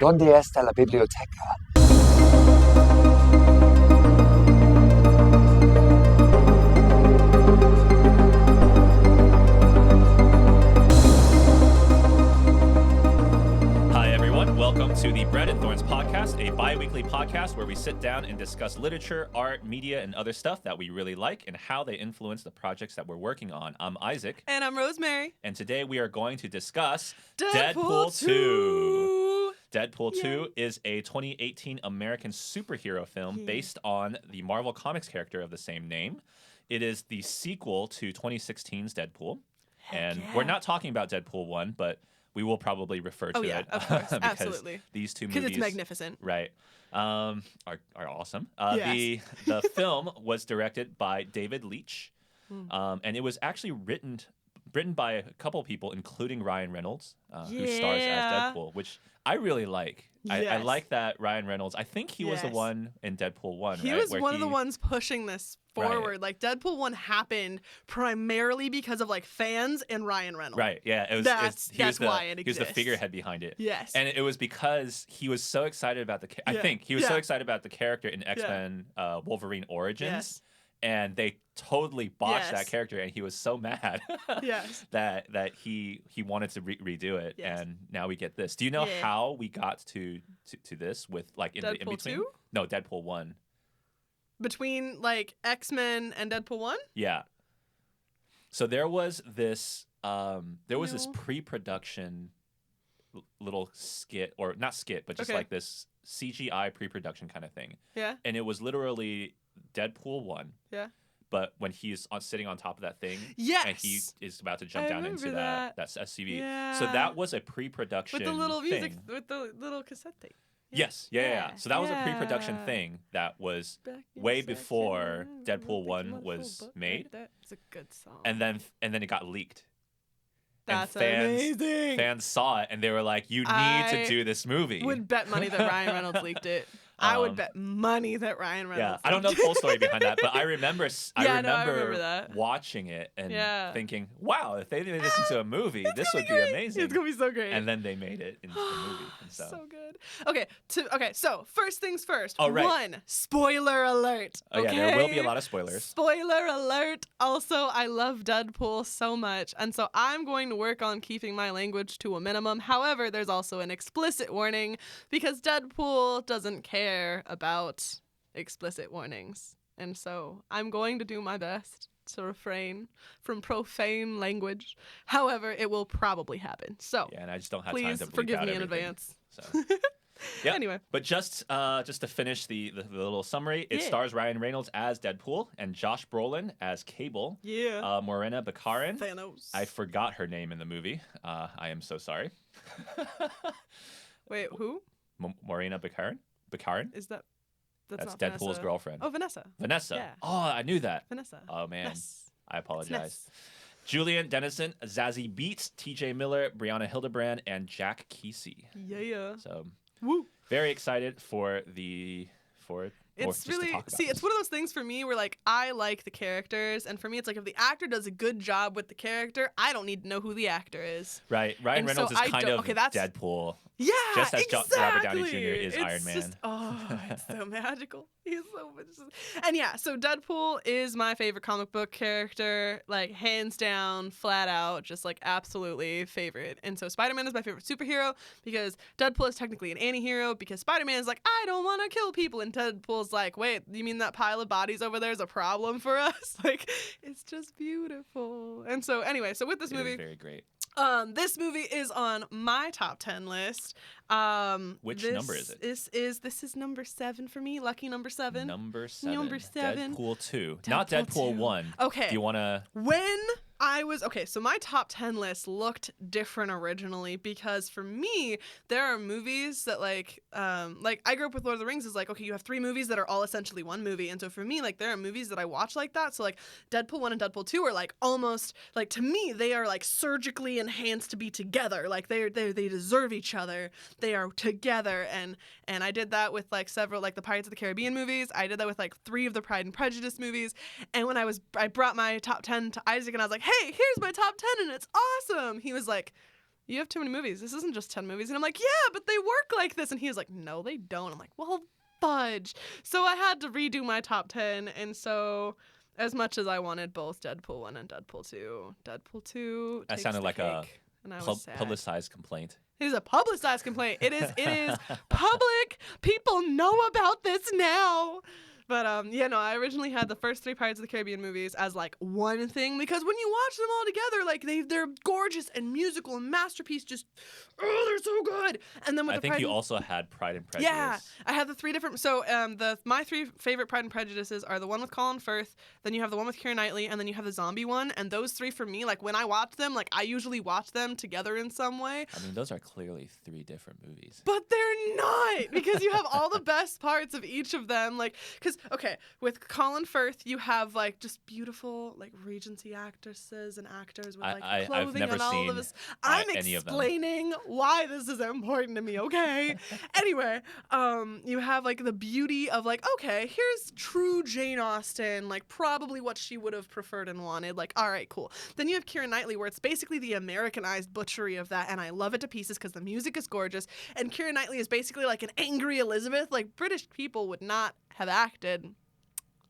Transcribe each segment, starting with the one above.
¿Dónde está la biblioteca? Hi, everyone. Welcome to the Bread and Thorns podcast, a bi-weekly podcast where we sit down and discuss literature, art, media, and other stuff that we really like and how they influence the projects that we're working on. I'm Isaac. And I'm Rosemary. And today we are going to discuss Deadpool 2. Deadpool 2 is a 2018 American superhero film based on the Marvel Comics character of the same name. It is the sequel to 2016's Deadpool. We're not talking about Deadpool 1, but we will probably refer to it. Of course. because Absolutely. These two movies. Because it's magnificent. Right. Are awesome. Yes. The film was directed by David Leitch, and it was actually written by a couple people, including Ryan Reynolds, who stars as Deadpool, which I really like. I Yes. like that Ryan Reynolds. I think he was the one in Deadpool 1, He right? was one of the ones pushing this forward. Right. Like, Deadpool 1 happened primarily because of, like, fans and Ryan Reynolds. Right, yeah. He That's was why it He was the exists. figurehead behind it. Yes. And it was because he was so excited about I think he was so excited about the character in X-Men Wolverine Origins. Yes. And they totally botched Yes. that character, and he was so mad Yes. that he wanted to redo it, Yes. and now we get this. Do you know how we got to this with like in Deadpool between? 2? No, Deadpool 1. Between, like, X-Men and Deadpool 1? Yeah. So there was this No. pre-production little skit, or not skit, but just Okay. like this CGI pre-production kind of thing, Yeah. and it was literally Deadpool 1. Yeah. But when he's sitting on top of that thing, Yes. and he is about to jump I down into remember that that. SUV. Yeah. So that was a pre-production With the little music, thing. with the little cassette tape. Yes, yeah. So that was a pre-production Yeah. thing that was Back in way section, before Deadpool pick 1 one was full book, made. It's a good song. and then it got leaked. That's and amazing. Fans saw it and they were like, "You need to do this movie." Would bet money that Ryan Reynolds leaked it. I would bet money that Ryan Reynolds. Yeah, I don't know the full story behind that, but I remember I remember that. watching it and Yeah. thinking, "Wow, if they made this into a movie, this would be great. amazing." It's gonna be so great. And then they made it into the movie. And so good. Okay. So first things first. Oh, right. One, spoiler alert. Oh yeah, there will be a lot of spoilers. Spoiler alert. Also, I love Deadpool so much, and so I'm going to work on keeping my language to a minimum. However, there's also an explicit warning because Deadpool doesn't care about explicit warnings. And so I'm going to do my best to refrain from profane language. However, it will probably happen. So Yeah, and I just don't have time please to bleep forgive out me in everything. advance. So. Yeah. Anyway. But just to finish the little summary, it stars Ryan Reynolds as Deadpool and Josh Brolin as Cable. Yeah. Morena Baccarin. Thanos. I forgot her name in the movie. I am so sorry. Wait, who? Morena Baccarin? Baccarin? Is that? That's not Deadpool's Vanessa. girlfriend. Oh, Vanessa. Vanessa. Yeah. Oh, I knew that. Vanessa. Oh, man. Yes. I apologize. Yes. Julian Dennison, Zazie Beetz, TJ Miller, Brianna Hildebrand, and Jack Kesey. Yeah. So, Woo. very excited for It's really it's one of those things for me where like I like the characters, and for me it's like if the actor does a good job with the character, I don't need to know who the actor is. Right. Ryan And Reynolds so is I kind don't- of okay, that's- Deadpool. Yeah, Just as exactly. Robert Downey Jr. is It's Iron Man. just, it's so magical. He's so much. And yeah, so Deadpool is my favorite comic book character, like hands down, flat out, just like absolutely favorite. And so Spider-Man is my favorite superhero because Deadpool is technically an anti-hero because Spider-Man is like, I don't want to kill people, and Deadpool's like, wait, you mean that pile of bodies over there is a problem for us? Like, it's just beautiful. And so anyway, so with this It movie, is very great. this movie is on my top 10 list. Which number is it? This is number 7 for me. Lucky number 7. Number 7. Number 7. Deadpool 2. Not Deadpool Deadpool 2. 1. Okay. Do you want to... When I was so my top 10 list looked different originally because for me there are movies that like I grew up with Lord of the Rings is like, okay, you have 3 movies that are all essentially one movie, and so for me like there are movies that I watch like that. So like Deadpool 1 and Deadpool 2 are like almost like, to me they are like surgically enhanced to be together. Like they deserve each other. They are together, and I did that with like several like the Pirates of the Caribbean movies. I did that with like 3 of the Pride and Prejudice movies, and when I brought my top 10 to Isaac and I was like, hey, here's my top 10 and it's awesome. He was like, you have too many movies. This isn't just 10 movies. And I'm like, yeah, but they work like this. And he was like, no, they don't. I'm like, well, fudge. So I had to redo my top 10. And so as much as I wanted both Deadpool 1 and Deadpool 2, Deadpool 2 That takes sounded the like a cake, and I was sad. publicized complaint. It is a publicized complaint. It is public. People know about this now. But I originally had the first 3 Pirates of the Caribbean movies as like one thing, because when you watch them all together, like they're gorgeous and musical and masterpiece. Just they're so good. And then with I think you also had Pride and Prejudice. Yeah, I had the 3 different. So my 3 favorite Pride and Prejudices are the one with Colin Firth, then you have the one with Keira Knightley, and then you have the zombie one. And those 3 for me, like when I watch them, like I usually watch them together in some way. I mean, those are clearly 3 different movies. But they're not, because you have all the best parts of each of them. Like, because okay, with Colin Firth, you have like just beautiful like Regency actresses and actors with like clothing I've never and all seen of this. I'm any of them. explaining why this is important to me, okay? Anyway, you have like the beauty of like, okay, here's true Jane Austen, like probably what she would have preferred and wanted. Like, all right, cool. Then you have Keira Knightley, where it's basically the Americanized butchery of that, and I love it to pieces because the music is gorgeous. And Keira Knightley is basically like an angry Elizabeth. Like British people would not have acted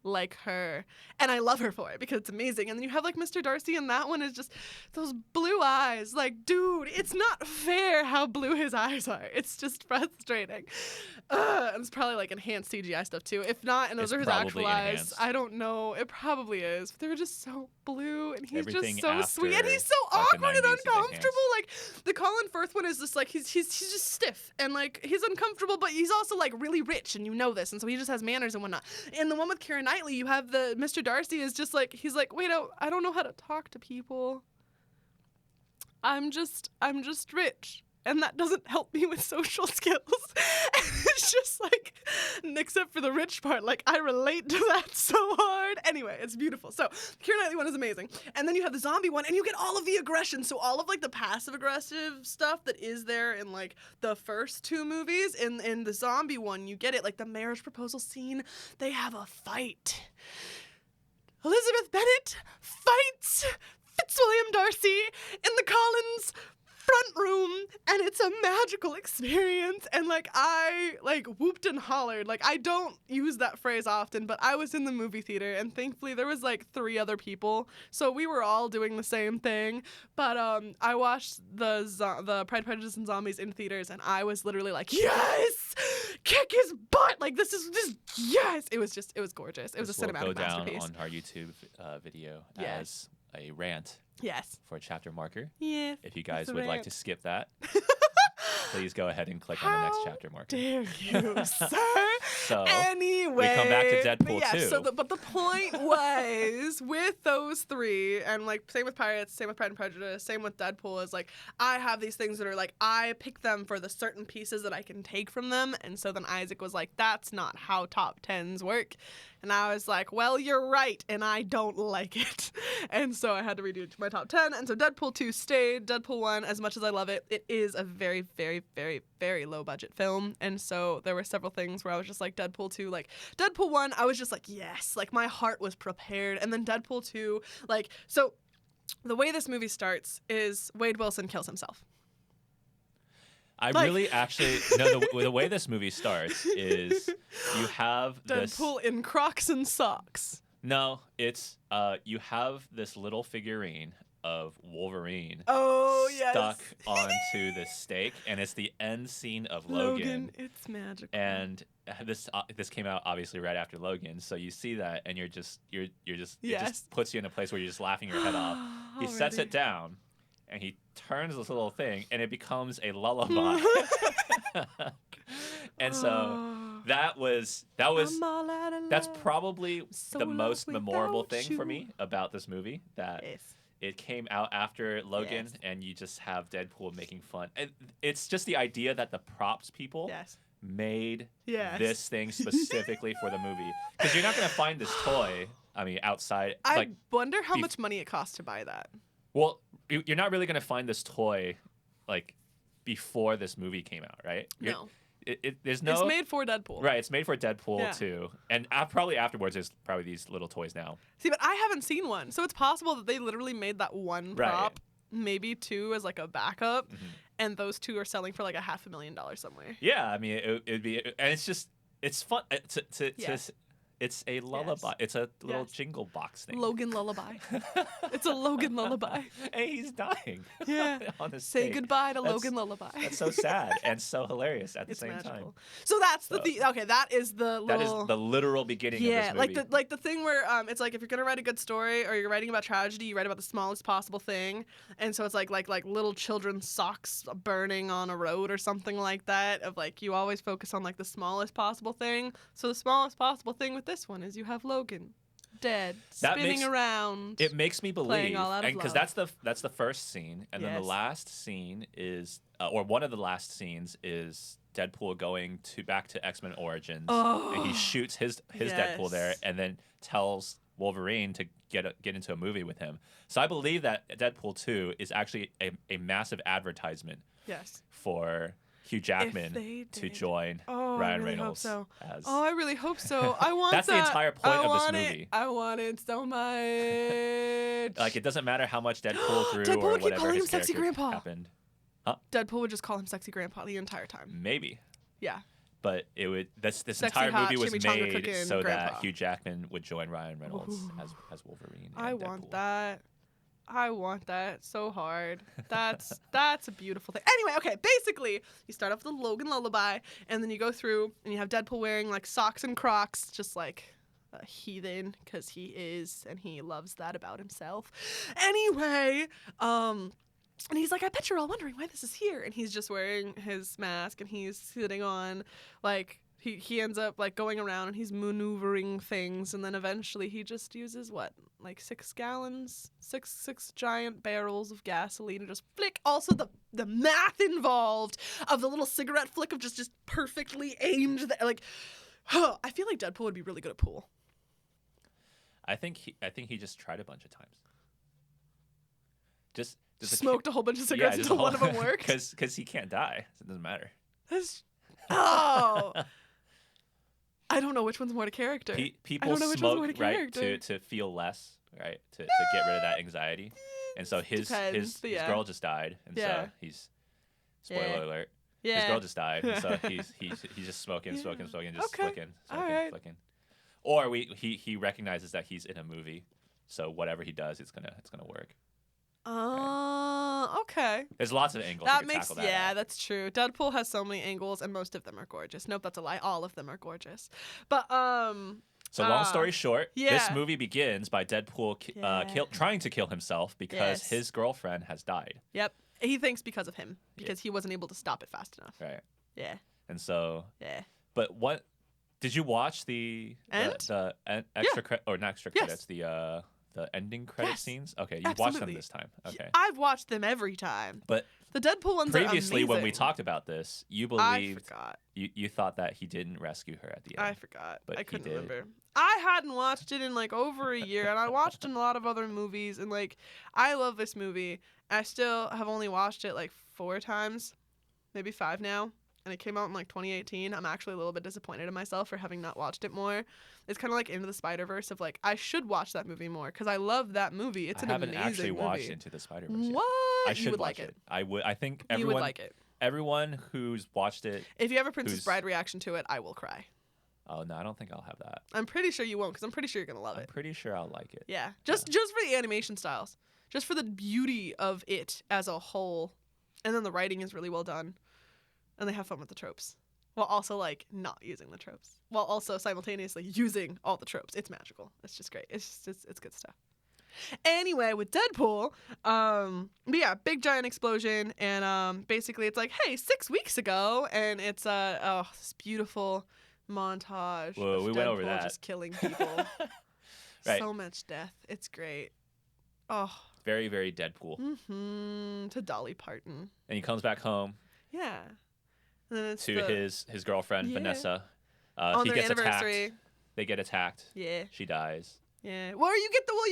like her, and I love her for it because it's amazing. And then you have like Mr. Darcy, and that one is just those blue eyes. Like, dude, it's not fair how blue his eyes are. It's just frustrating. And it's probably like enhanced CGI stuff too. If not, and those are his actual eyes, I don't know. It probably is. But they were just so blue, and he's Everything just so sweet, and he's so like awkward and uncomfortable. enhanced. Like the Colin Firth one is just like he's just stiff and like he's uncomfortable, but he's also like really rich, and you know this, and so he just has manners and whatnot. And the one with Keira Knightley, you have the Mr. Darcy is just like he's like, wait, I don't know how to talk to people. I'm just rich. And that doesn't help me with social skills. It's just like, except for the rich part, like I relate to that so hard. Anyway, it's beautiful. So Keira Knightley one is amazing. And then you have the zombie one, and you get all of the aggression. So all of like the passive aggressive stuff that is there in like the first 2 movies, in the zombie one, you get it. Like the marriage proposal scene, they have a fight. Elizabeth Bennet fights Fitzwilliam Darcy in the Collins front room, and it's a magical experience. And like I like whooped and hollered. Like I don't use that phrase often, but I was in the movie theater, and thankfully there was like 3 other people, so we were all doing the same thing. But I watched the Pride, Prejudice, and Zombies in theaters, and I was literally like, yes, kick his butt. Like this yes. It was gorgeous. It was a cinematic masterpiece. Go down on our YouTube video Yes. as a rant. Yes. For a chapter marker. Yes. If you guys would like to skip that, please go ahead and click on the next chapter marker. Dare you, sir? So anyway, we come back to Deadpool 2. So but the point was with those 3, and like same with Pirates, same with Pride and Prejudice, same with Deadpool, is like I have these things that are like I pick them for the certain pieces that I can take from them. And so then Isaac was like, that's not how top 10s work. And I was like, well, you're right, and I don't like it. And so I had to redo it to my top 10. And so Deadpool 2 stayed. Deadpool 1, as much as I love it, it is a very, very, very, very low budget film. And so there were several things where I was just like, Deadpool 2, like Deadpool 1, I was just like, yes, like my heart was prepared. And then Deadpool 2, like, so the way this movie starts is Wade Wilson kills himself. I really actually no. The way this movie starts is you have Deadpool in Crocs and socks. No, it's you have this little figurine of Wolverine stuck onto this stake, and it's the end scene of Logan. It's magical. And this came out obviously right after Logan, so you see that, and you're just it just puts you in a place where you're just laughing your head off. He sets it down, and he turns this little thing, and it becomes a lullaby. And so that's probably the most memorable thing for me about this movie, that it came out after Logan, and you just have Deadpool making fun. It's just the idea that the props people made this thing specifically for the movie, because you're not going to find this toy, I mean, outside. I wonder how much money it cost to buy that. Well, you're not really going to find this toy like before this movie came out, right? No. There's no. It's made for Deadpool. Right, it's made for Deadpool too, and probably afterwards there's probably these little toys now. See, but I haven't seen one, so it's possible that they literally made that one prop maybe 2 as like a backup, Mhm. and those 2 are selling for like $500,000 somewhere. Yeah, I mean, it'd be, and it's fun. Yes. It's a lullaby. It's a little Yes. jingle box thing. Logan lullaby. It's a Logan lullaby. Hey, he's dying. Yeah. On the Say stake. goodbye to That's- Logan lullaby. That's so sad and so hilarious at the It's same magical. time. So that's the So- thing. Okay, that is the That little. is the literal beginning yeah, of this movie. like the thing where it's like if you're gonna write a good story or you're writing about tragedy, you write about the smallest possible thing, and so it's like little children's socks burning on a road or something like that. Of like you always focus on like the smallest possible thing. So the smallest possible thing with this one is you have Logan, dead, That spinning makes- around. It makes me believe, Playing all out of because love. that's the first scene, and then the Yes. last scene is, or one of the last scenes is Deadpool going back to X-Men Origins, and he shoots his Deadpool there, Yes. and then tells Wolverine to get into a movie with him. So I believe that Deadpool 2 is actually a massive advertisement Yes. for Hugh If Jackman they to did. join Oh, I Ryan really hope Reynolds so. as. Oh, I really hope so. I want That's the that. entire point I of this want movie. It. I want it so much. Like, it doesn't matter how much Deadpool threw Deadpool or would keep whatever calling his him Sexy character Grandpa. happened. Deadpool would just call him Sexy Grandpa the entire time. Maybe. Yeah. But it would. This Sexy, entire hot, movie was chimichanga made cooking so grandpa. that Hugh Jackman would join Ryan Reynolds Ooh. as Wolverine. I and want Deadpool. that. I want that so hard. That's a beautiful thing. Anyway, okay, basically, you start off with the Logan lullaby, and then you go through, and you have Deadpool wearing, like, socks and Crocs, just like a heathen, because he is, and he loves that about himself. Anyway, and he's like, I bet you're all wondering why this is here. And he's just wearing his mask, and he's sitting on, like, he ends up, like, going around, and he's maneuvering things, and then eventually he just uses, what, like 6 gallons? Six giant barrels of gasoline, and just flick. Also, the math involved of the little cigarette flick of just perfectly aimed, like, I feel like Deadpool would be really good at pool. I think he just tried a bunch of times. Just Smoked a whole bunch of cigarettes until one of them worked. Because he can't die. So it doesn't matter. Oh. I don't know which one's more to character. People I don't know which one's more smoke to right character. to feel less, right, to get rid of that anxiety. And so his Depends, but yeah. girl just died, and Yeah. so he's spoiler Yeah. alert. Yeah. His girl just died, and so he's just smoking, Yeah. just Okay. flicking. Alright. Or he recognizes that he's in a movie, so whatever he does, it's gonna work. Okay. There's lots of angles. That you makes could tackle that at. that's true. Deadpool has so many angles, and most of them are gorgeous. Nope, that's a lie. All of them are gorgeous. But So long story short, this yeah. movie begins by Deadpool Yeah. trying to kill himself because Yes. his girlfriend has died. Yep, he thinks because of him, because he wasn't able to stop it fast enough. Right. Yeah, And so, yeah. but what did you watch the extra or not extra Yes. credits, the ending credit Yes. scenes? Okay, you watched them Absolutely. this time. Okay. I've watched them every time. But The Deadpool ones previously are when we amazing. talked about this, you I believed forgot. you thought that he didn't rescue her at the end. I forgot. But I he couldn't did. remember. I hadn't watched it in like over a year, and I watched in a lot of other movies, and like I love this movie. I still have only watched it like 4 times, maybe 5 now, and it came out in like 2018. I'm actually a little bit disappointed in myself for having not watched it more. It's kind of like Into the Spider-Verse of like I should watch that movie more because I love that movie. It's I an haven't amazing actually movie. watched Into the Spider-Verse yet. What? I should you would watch like it. I would. I think You everyone would like it. everyone who's watched it. If you have a Princess who's- Bride reaction to it, I will cry. Oh no, I don't think I'll have that. I'm pretty sure you won't because I'm pretty sure you're gonna love I'm it. pretty sure I'll like it. Yeah, just for the animation styles, just for the beauty of it as a whole, and then the writing is really well done, and they have fun with the tropes, while also like not using the tropes, while also simultaneously using all the tropes. It's magical. It's just great. It's good stuff. Anyway, with Deadpool, but yeah, big giant explosion, and basically it's like, hey, 6 weeks ago, and it's this beautiful montage Whoa, of we Deadpool went over that. just killing people. Right. So much death. It's great. Oh, Very, very Deadpool. to Dolly Parton. And he comes back home Yeah. And then it's to his girlfriend Yeah. Vanessa. on He their gets anniversary. attacked. They get attacked. Yeah. She dies. Yeah. Well, you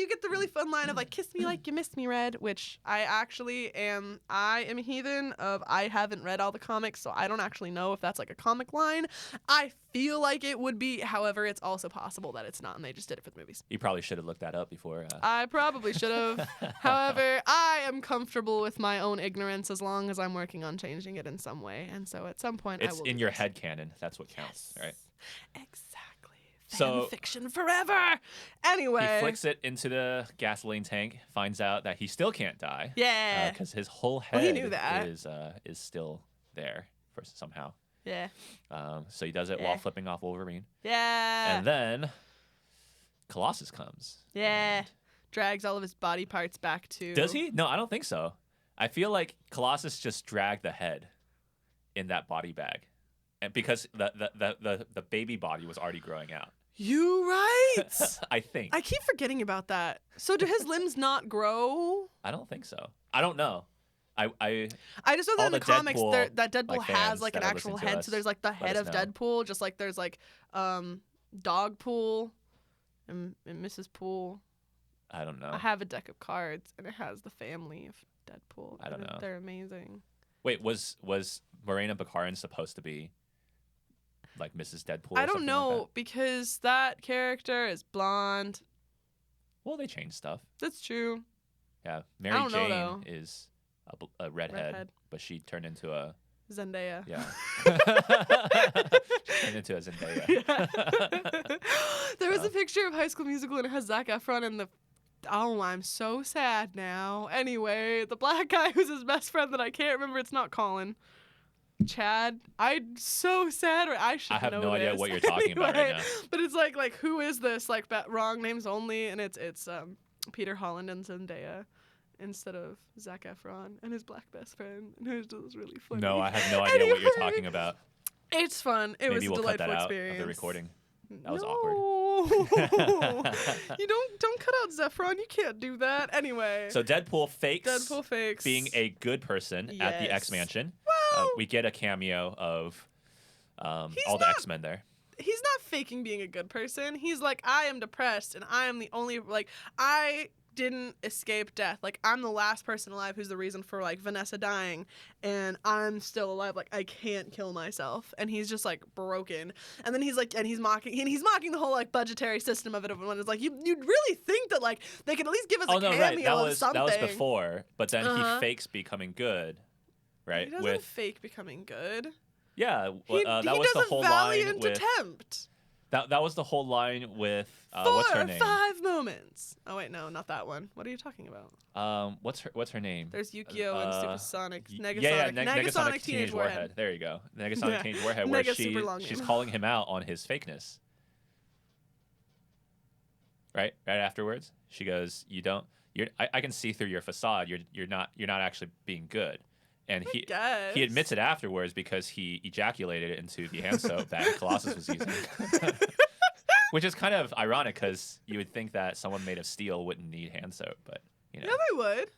get the really fun line of like "kiss me like you missed me," Red, which I actually am. I am a heathen of I haven't read all the comics, so I don't actually know if that's like a comic line. I feel like it would be. However, it's also possible that it's not, and they just did it for the movies. You probably should have looked that up before. I probably should have. However, I am comfortable with my own ignorance as long as I'm working on changing it in some way, and so at some point It's I will. in your head canon. That's what counts, right? Exactly. So fiction forever. Anyway, he flicks it into the gasoline tank, finds out that he still can't die. Yeah. Because his whole head he knew that. is still there for somehow. Yeah. So he does it while flipping off Wolverine. Yeah. And then Colossus comes. Yeah. And Drags all of his body parts back to. does he? No, I don't think so. I feel like Colossus just dragged the head in that body bag. And because the baby body was already growing out. You right. I think. I keep forgetting about that. So do his limbs not grow? I don't think so. I don't know. I just know that all in the the comics Deadpool, that Deadpool like, has fans like an that are actual listening to head. us, So there's like the head us of know. Deadpool, just like there's like Dogpool and Mrs. Pool. I don't know. I have a deck of cards and it has the family of Deadpool. I don't know. They're amazing. Wait, was Morena Baccarin supposed to be like Mrs. Deadpool? Or I don't something know Like that? because that character is blonde. Well, they changed stuff. That's true. Yeah, Mary don't know, Jane though. is a redhead, but she turned into a Zendaya. yeah. She turned into a Zendaya. Yeah. There was a picture of High School Musical and it has Zac Efron and the. Oh, I'm so sad now. Anyway, the black guy who's his best friend that I can't remember. It's not Colin. Chad. I'm so sad. I should know I have no this. idea what you're talking about right Anyway, now. But it's like who is this? Like wrong names only, and it's Peter Holland and Zendaya instead of Zac Efron and his black best friend, and it was really funny. No, I have no idea what you're Anyway, talking about. It's fun. It was Maybe a we'll cut delightful that out experience. of the recording. That was no. awkward. You don't cut out Zephron. You can't do that. Anyway. So Deadpool fakes being a good person at the Yes. X Mansion. Well, We get a cameo of all the not- X-Men there. he's not faking being a good person. He's like, I am depressed and I am the only I didn't escape death. Like I'm the last person alive who's the reason for like Vanessa dying and I'm still alive. Like I can't kill myself. And he's just like broken. And then he's like he's mocking the whole like budgetary system of it. Everyone is like, you'd really think that like they could at least give us a cameo of something. That was before, but then he fakes becoming good. Right? He doesn't fake becoming good. Yeah, He that does was the a whole valiant line with attempt. that was the whole line with 4 what's her or name? 5 moments. Oh wait, no, not that one. What are you talking about? What's her name? There's Yukio and Supersonic, Negasonic, Yeah, Negasonic Teenage Warhead. There you go. Negasonic Yeah. Teenage Warhead, where Super long she's name. calling him out on his fakeness. Right afterwards, she goes, I can see through your facade. You're not actually being good. And he admits it afterwards because he ejaculated it into the hand soap that Colossus was using. Which is kind of ironic because you would think that someone made of steel wouldn't need hand soap, but you know. Yeah, they would.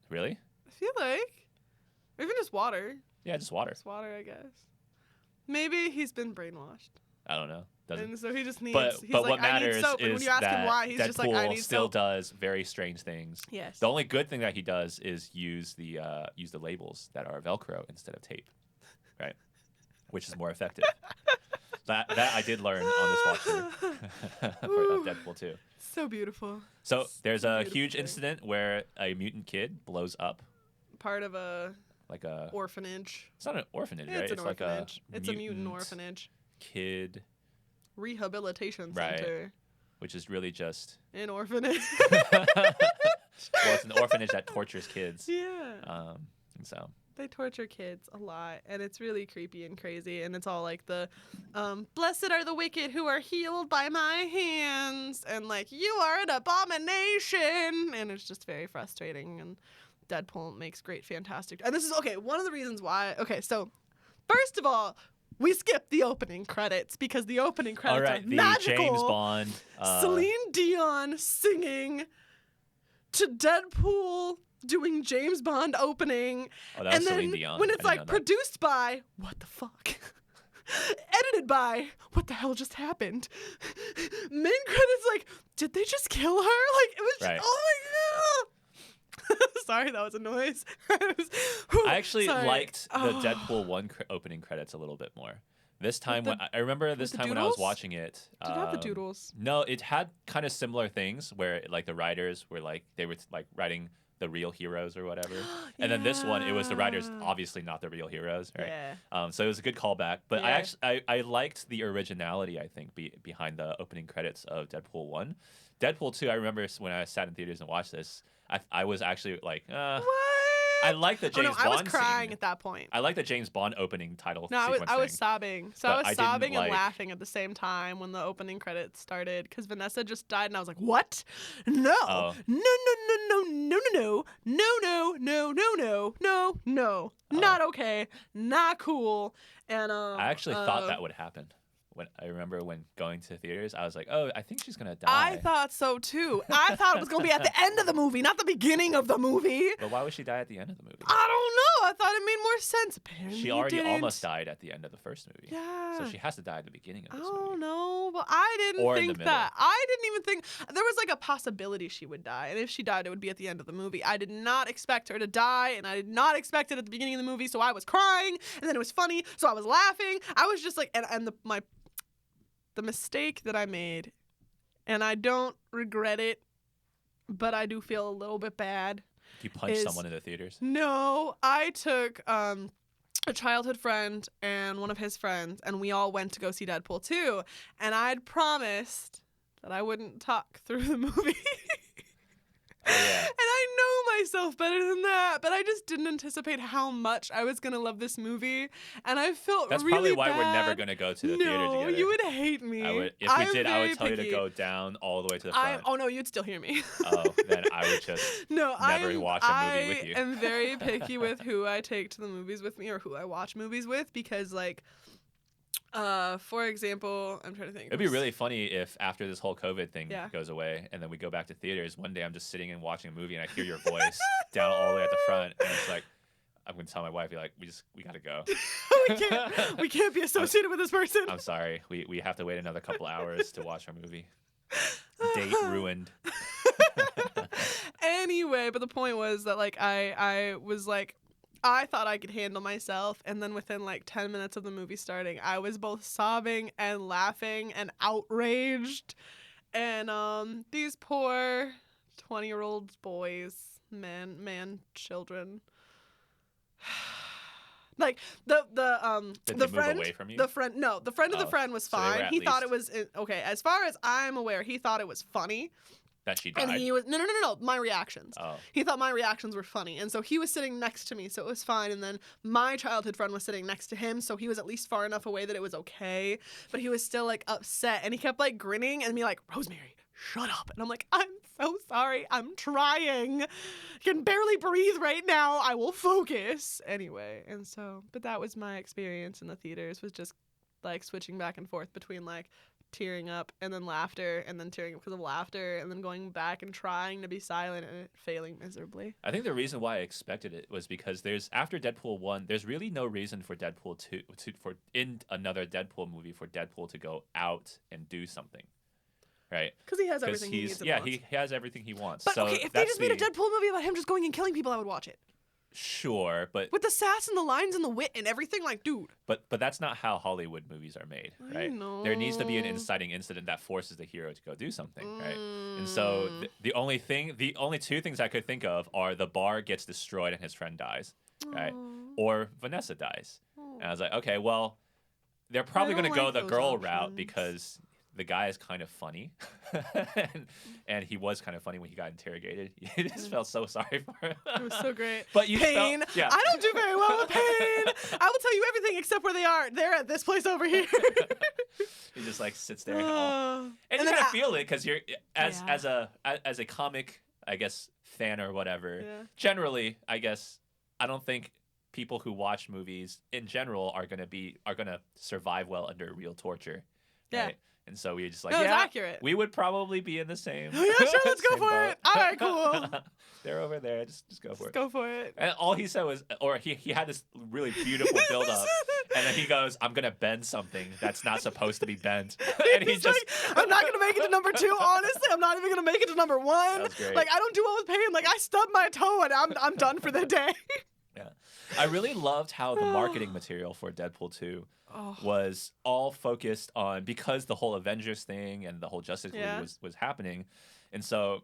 Really? I feel like. Or even just water. Yeah, just water. Just water, I guess. Maybe he's been brainwashed. I don't know. And so he just needs. But he's what like, I matters need soap. And when is you ask that him why, he's Deadpool just like, I need still soap. does very strange things. Yes. The only good thing that he does is use the labels that are Velcro instead of tape, right? Which is more effective. that I did learn on this watchthrough of Deadpool 2. So beautiful. So there's a Beautiful huge thing. incident where a mutant kid blows up Part of a like a. orphanage. It's not an orphanage, right? It's an like orphanage. a It's a mutant orphanage. kid, Rehabilitation Right. center. which is really just. An orphanage. Well, it's an orphanage that tortures kids. Yeah. And so. They torture kids a lot, and it's really creepy and crazy, and it's all like the, blessed are the wicked who are healed by my hands, and like, you are an abomination, and it's just very frustrating, and Deadpool makes great, fantastic, and this is, okay, one of the reasons why, okay, so, first of all, we skipped the opening credits, because the opening credits All right, are the magical. James Bond. Celine Dion singing to Deadpool doing James Bond opening. Oh, that was and then Celine Dion. when I it's didn't know like that. produced by what the fuck? Edited by, what the hell just happened? Main credits, like, did they just kill her? Like, it was just, Right. oh my god. Sorry, that was a noise. I actually Sorry. liked the Oh. Deadpool 1 opening credits a little bit more. This time, the- I remember this the time when I was doodles? watching it. Did it have the doodles? No, it had kind of similar things where like the writers were like they were like writing the real heroes or whatever. And then this one, it was the writers Yeah. obviously not the real heroes, right? Yeah. So it was a good callback. But Yeah. I liked the originality, I think, behind the opening credits of Deadpool 1. Deadpool 2, I remember when I sat in theaters and watched this, I was actually like, What? I like the James oh, no, Bond I was crying scene. at that point. I like the James Bond opening title No, sequence I was thing. sobbing. So But I I was didn't sobbing and like- laughing at the same time when the opening credits started because Vanessa just died and I was like, "What? No, Oh. no, no, no, no, no, no, no, no, no, no, no, no, not okay, not cool." And I actually thought that would happen. When I remember when going to theaters, I was like, "Oh, I think she's gonna die." I thought so too. I thought it was gonna be at the end of the movie, not the beginning of the movie. But why would she die at the end of the movie? I don't know. I thought it made more sense. Apparently, She it already didn't. almost died at the end of the first movie. Yeah. So she has to die at the beginning of this Oh movie. no, but I didn't Or in the think middle. that. I didn't even think there was like a possibility she would die, and if she died, it would be at the end of the movie. I did not expect her to die, and I did not expect it at the beginning of the movie. So I was crying, and then it was funny, so I was laughing. I was just like, and the mistake that I made, and I don't regret it, but I do feel a little bit bad. You punched Is- someone in the theaters. No, I took a childhood friend and one of his friends, and we all went to go see Deadpool 2. And I'd promised that I wouldn't talk through the movie. Oh, yeah. And I know myself better than that, but I just didn't anticipate how much I was gonna love this movie, and I felt That's really probably why we're never bad. gonna go to the theater No, together. you would hate me. I would, if I'm we did, I very would tell you to picky. go down all the way to the front. Oh no, you'd still hear me. Oh, then I would just No, never watch a movie with you. I am very picky with who I take to the movies with me or who I watch movies with because, like, for example, I'm trying to think. It'd be really funny if after this whole COVID thing Yeah. goes away and then we go back to theaters, one day I'm just sitting and watching a movie and I hear your voice down all the way at the front and it's like, I'm going to tell my wife, be like, we got to go. we can't be associated with this person. I'm sorry. We have to wait another couple hours to watch our movie. Date ruined. Anyway, but the point was that, like, I was like, I thought I could handle myself, and then within like 10 minutes of the movie starting, I was both sobbing and laughing and outraged. And these poor 20-year-old boys, children. Like Did the they move friend, away from you? the friend of the Oh, friend was so they were fine. at He thought it least- was okay. As far as I'm aware, he thought it was funny. That she died. And he was no. My reactions. Oh. He thought my reactions were funny, and so he was sitting next to me, so it was fine. And then my childhood friend was sitting next to him, so he was at least far enough away that it was okay. But he was still like upset, and he kept like grinning and be like, "Rosemary, shut up!" And I'm like, "I'm so sorry. I'm trying. I can barely breathe right now. I will focus anyway." And so, but that was my experience in the theaters. Was just like switching back and forth between like tearing up and then laughter and then tearing up because of laughter and then going back and trying to be silent and it failing miserably. I think the reason why I expected it was because after Deadpool 1, there's really no reason for Deadpool 2 for in another Deadpool movie for Deadpool to go out and do something. Right? Because he has Because everything he needs and wants. he has everything he wants. But so okay, if they that's just made a Deadpool movie about him just going and killing people, I would watch it. Sure, but With the sass and the lines and the wit and everything, like, dude. but that's not how Hollywood movies are made, I right? know. There needs to be an inciting incident that forces the hero to go do something, right? And so Mm. the only two things I could think of are the bar gets destroyed and his friend dies, right? Aw. Or Vanessa dies. Aw. And I was like, okay, well, they're probably don't going to go like the those girl route options. because the guy is kind of funny. and he was kind of funny when he got interrogated. You just felt so sorry for him. It was so great. But you Pain. felt, yeah. I don't do very well with pain. I will tell you everything except where they are. They're at this place over here. He just like sits there and Uh, you then kind of feel it because you're as Yeah. as a comic, I guess, fan or whatever. Yeah. Generally, I guess I don't think people who watch movies in general are gonna survive well under real torture. Yeah. Right? And so we just like, No, it's yeah, accurate. we would probably be in the same. Oh, yeah, sure, let's go same for boat. it. All right, cool. They're over there. Just go for Let's it. go for it. And all he said was, or he had this really beautiful build up, And then he goes, I'm gonna bend something that's not supposed to be bent. And he He's just like, I'm not gonna make it to number 2. Honestly, I'm not even gonna make it to number 1. That was great. Like, I don't do well with pain. Like, I stubbed my toe and I'm done for the day. Yeah. I really loved how the marketing material for Deadpool 2 was all focused on, because the whole Avengers thing and the whole Justice League was happening. And so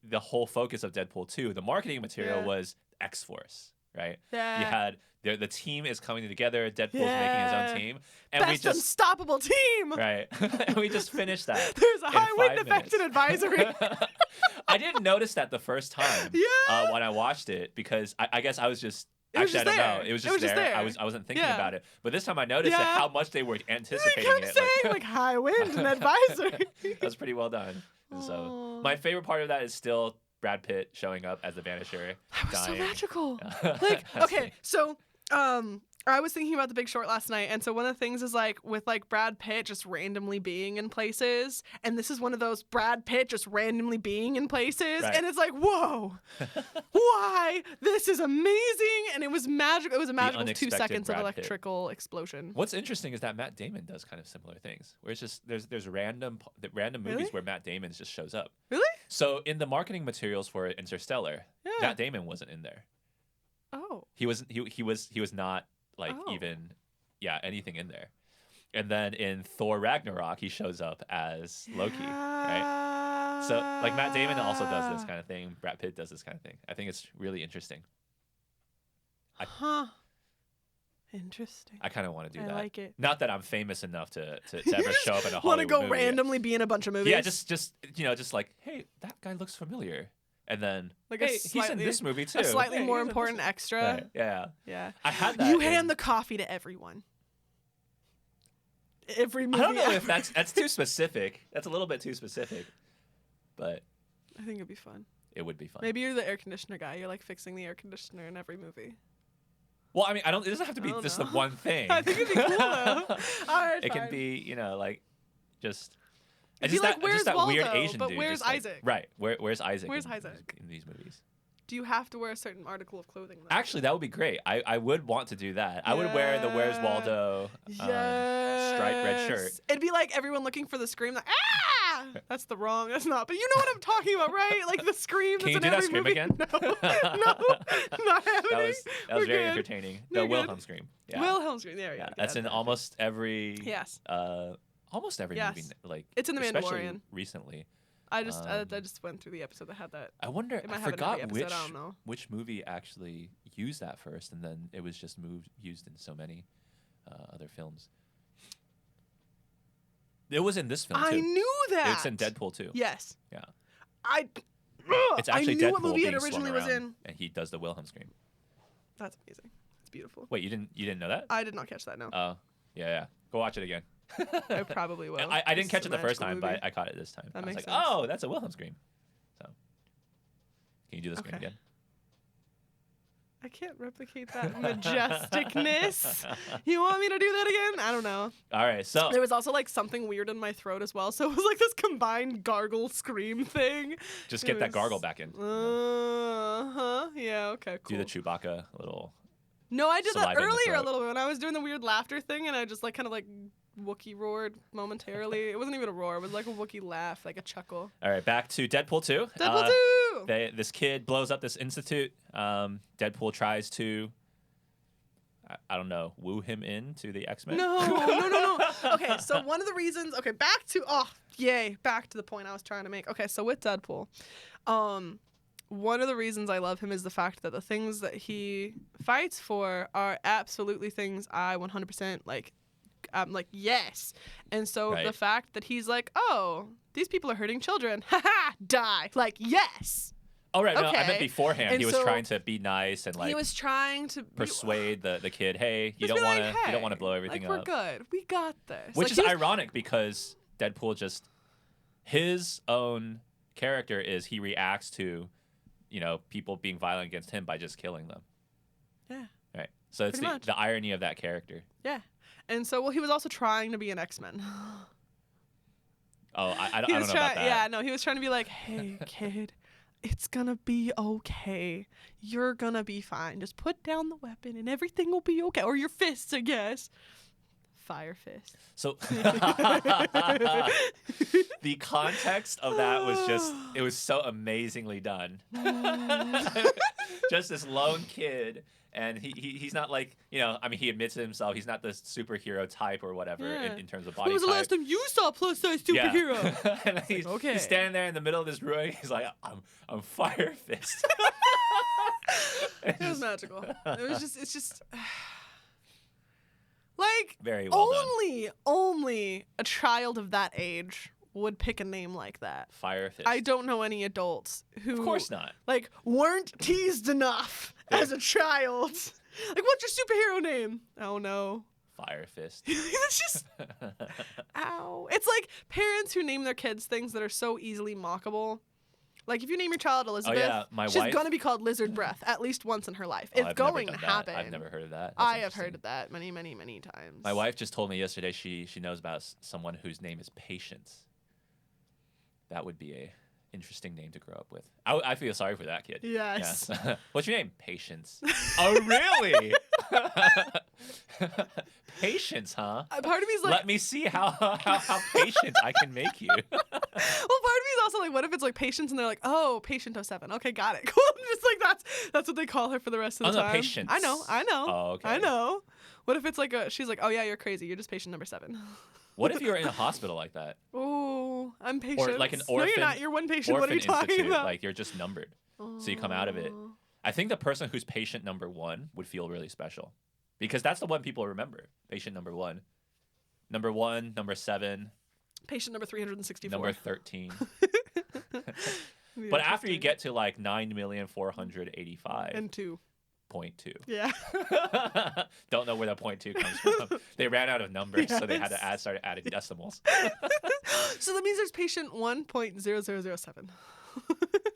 the whole focus of Deadpool 2, the marketing material was X-Force, right? Yeah. You had the team is coming together, Deadpool's making his own team. And Best we just unstoppable team. Right. And we just finished that. There's a in high wind 5 effect and advisory. I didn't notice that the first time when I watched it, because I guess I was just actually I don't know. It was just there. I wasn't thinking about it. But this time I noticed that how much they were anticipating they kept it. saying like high wind and advisory. That was pretty well done. And so my favorite part of that is still Brad Pitt showing up as the Vanisher. That was dying. so magical. Like, okay, so I was thinking about The Big Short last night, and so one of the things is like with like Brad Pitt just randomly being in places, and this is one of those Brad Pitt just randomly being in places, and it's like, whoa, why? This is amazing, and it was magical. It was a magical 2 seconds of electrical explosion. What's interesting is that Matt Damon does kind of similar things, where it's just there's random movies where Matt Damon just shows up. Really? So in the marketing materials for Interstellar, Matt Damon wasn't in there. Oh. He was not like even anything in there. And then in Thor Ragnarok he shows up as Loki, right? So like Matt Damon also does this kind of thing. Brad Pitt does this kind of thing. I think it's really interesting. Interesting. I kind of want to do that. I like it. Not that I'm famous enough to ever show up in a Hollywood want to go movie. randomly be in a bunch of movies? Yeah, just like, hey, that guy looks familiar. And then, like hey, he's in this movie too. A slightly more important extra. Right. Yeah. Yeah. I had that. You hand the coffee to everyone. Every movie. I don't know if that's too specific. That's a little bit too specific. But I think it'd be fun. It would be fun. Maybe you're the air conditioner guy. You're like fixing the air conditioner in every movie. Well, I mean, it doesn't have to be just the one thing. I think it'd be cool though. All right, it can be, like just. It's just that Waldo, weird Asian but dude. Where's Isaac? Right. Where's Isaac? Where's Isaac in these movies? Do you have to wear a certain article of clothing? Though? Actually, that would be great. I would want to do that. I would wear the Where's Waldo striped red shirt. It'd be like everyone looking for the scream. Like, ah! That's not. But you know what I'm talking about, right? Like the scream. Can you do in that every scream movie. again? No, not happening. That was very entertaining. The Wilhelm scream. Yeah. Wilhelm scream. There we go. That's in almost every. Yes. Almost every movie, like it's in The Mandalorian. Recently, I just went through the episode that had that. I wonder. I forgot which movie actually used that first, and then it was just used in so many other films. It was in this film too. I knew that. It's in Deadpool too. Yes. Yeah. It's actually I knew Deadpool what movie being it originally swung was around, in. and he does the Wilhelm scream. That's amazing. It's beautiful. Wait, you didn't know that? I did not catch that. No. Oh, yeah. Go watch it again. I probably will. I didn't catch it the first time, but I caught it this time. That I was makes like, sense. oh, that's a Wilhelm scream. So, can you do the scream again? I can't replicate that majesticness. You want me to do that again? I don't know. All right, so there was also like something weird in my throat as well, so it was like this combined gargle scream thing. Just get that gargle back in. Yeah. Okay. Cool. Do the Chewbacca little. No, I did that earlier a little bit when I was doing the weird laughter thing, and I just like kind of like Wookiee roared momentarily. It wasn't even a roar; it was like a Wookiee laugh, like a chuckle. All right, back to Deadpool 2. Deadpool 2. This kid blows up this institute. Deadpool tries to, I don't know, woo him into the X-Men. No. Okay, so one of the reasons. Okay, back to the point I was trying to make. Okay, so with Deadpool, one of the reasons I love him is the fact that the things that he fights for are absolutely things I 100% like. I'm like, yes. And so the fact that he's like, oh, these people are hurting children. Die. Like, yes. Oh, right. Okay. No, I meant beforehand. And he was trying to be nice and like. He was trying to persuade the kid, hey, you don't want to blow everything up. We're good. We got this. Which is ironic because Deadpool his own character is he reacts to, people being violent against him by just killing them. Yeah. Right. So it's the irony of that character. Yeah. And so, he was also trying to be an X-Men. Oh, I don't know about that. Yeah, no, he was trying to be like, hey, kid, it's gonna be okay. You're gonna be fine. Just put down the weapon and everything will be okay. Or your fists, I guess. Fire fist. So the context of that was it was so amazingly done. Just this lone kid, and he's not like, I mean, he admits to himself he's not the superhero type or whatever in terms of body When was the type. last time you saw a plus size superhero? Yeah. And he's standing there in the middle of this room. He's like, I'm Fire Fist. It was magical. It's just like very well only a child of that age would pick a name like that. Fire Fist. I don't know any adults who, of course not, like, weren't teased enough as a child. Like, what's your superhero name? Oh no. Fire Fist. It's just, ow. It's like parents who name their kids things that are so easily mockable. Like, if you name your child Elizabeth, she's going to be called Lizard Breath at least once in her life. It's going to happen. I've never heard of that. I have heard of that many, many, many times. My wife just told me yesterday she knows about someone whose name is Patience. That would be a interesting name to grow up with. I feel sorry for that kid. Yes. Yeah. What's your name? Patience. Oh, really? Patience, huh? Part of me is like, let me see how patient I can make you. Well, part of me is also like, what if it's like Patience and they're like, oh, Patient 07. Okay, got it. Cool. Just like that's what they call her for the rest of the time. Patience. I know. Oh, okay. I know. What if it's like she's like, oh yeah, you're crazy. You're just patient number 7. What if you're in a hospital like that? Oh, I'm patient. Or like an orphan. No, you're not. You're one patient. What are you talking institute. about? Like, you're just numbered. So you come out of it. I think the person who's patient number 1 would feel really special. Because that's the one people remember. Patient number 1. Number 1, number 7. Patient number 364. Number 13. But after you get to like 9,485,000. And 2. 0.2. Yeah. Don't know where that 0.2 comes from. They ran out of numbers, so they had to start adding decimals. So that means there's patient 1.0007.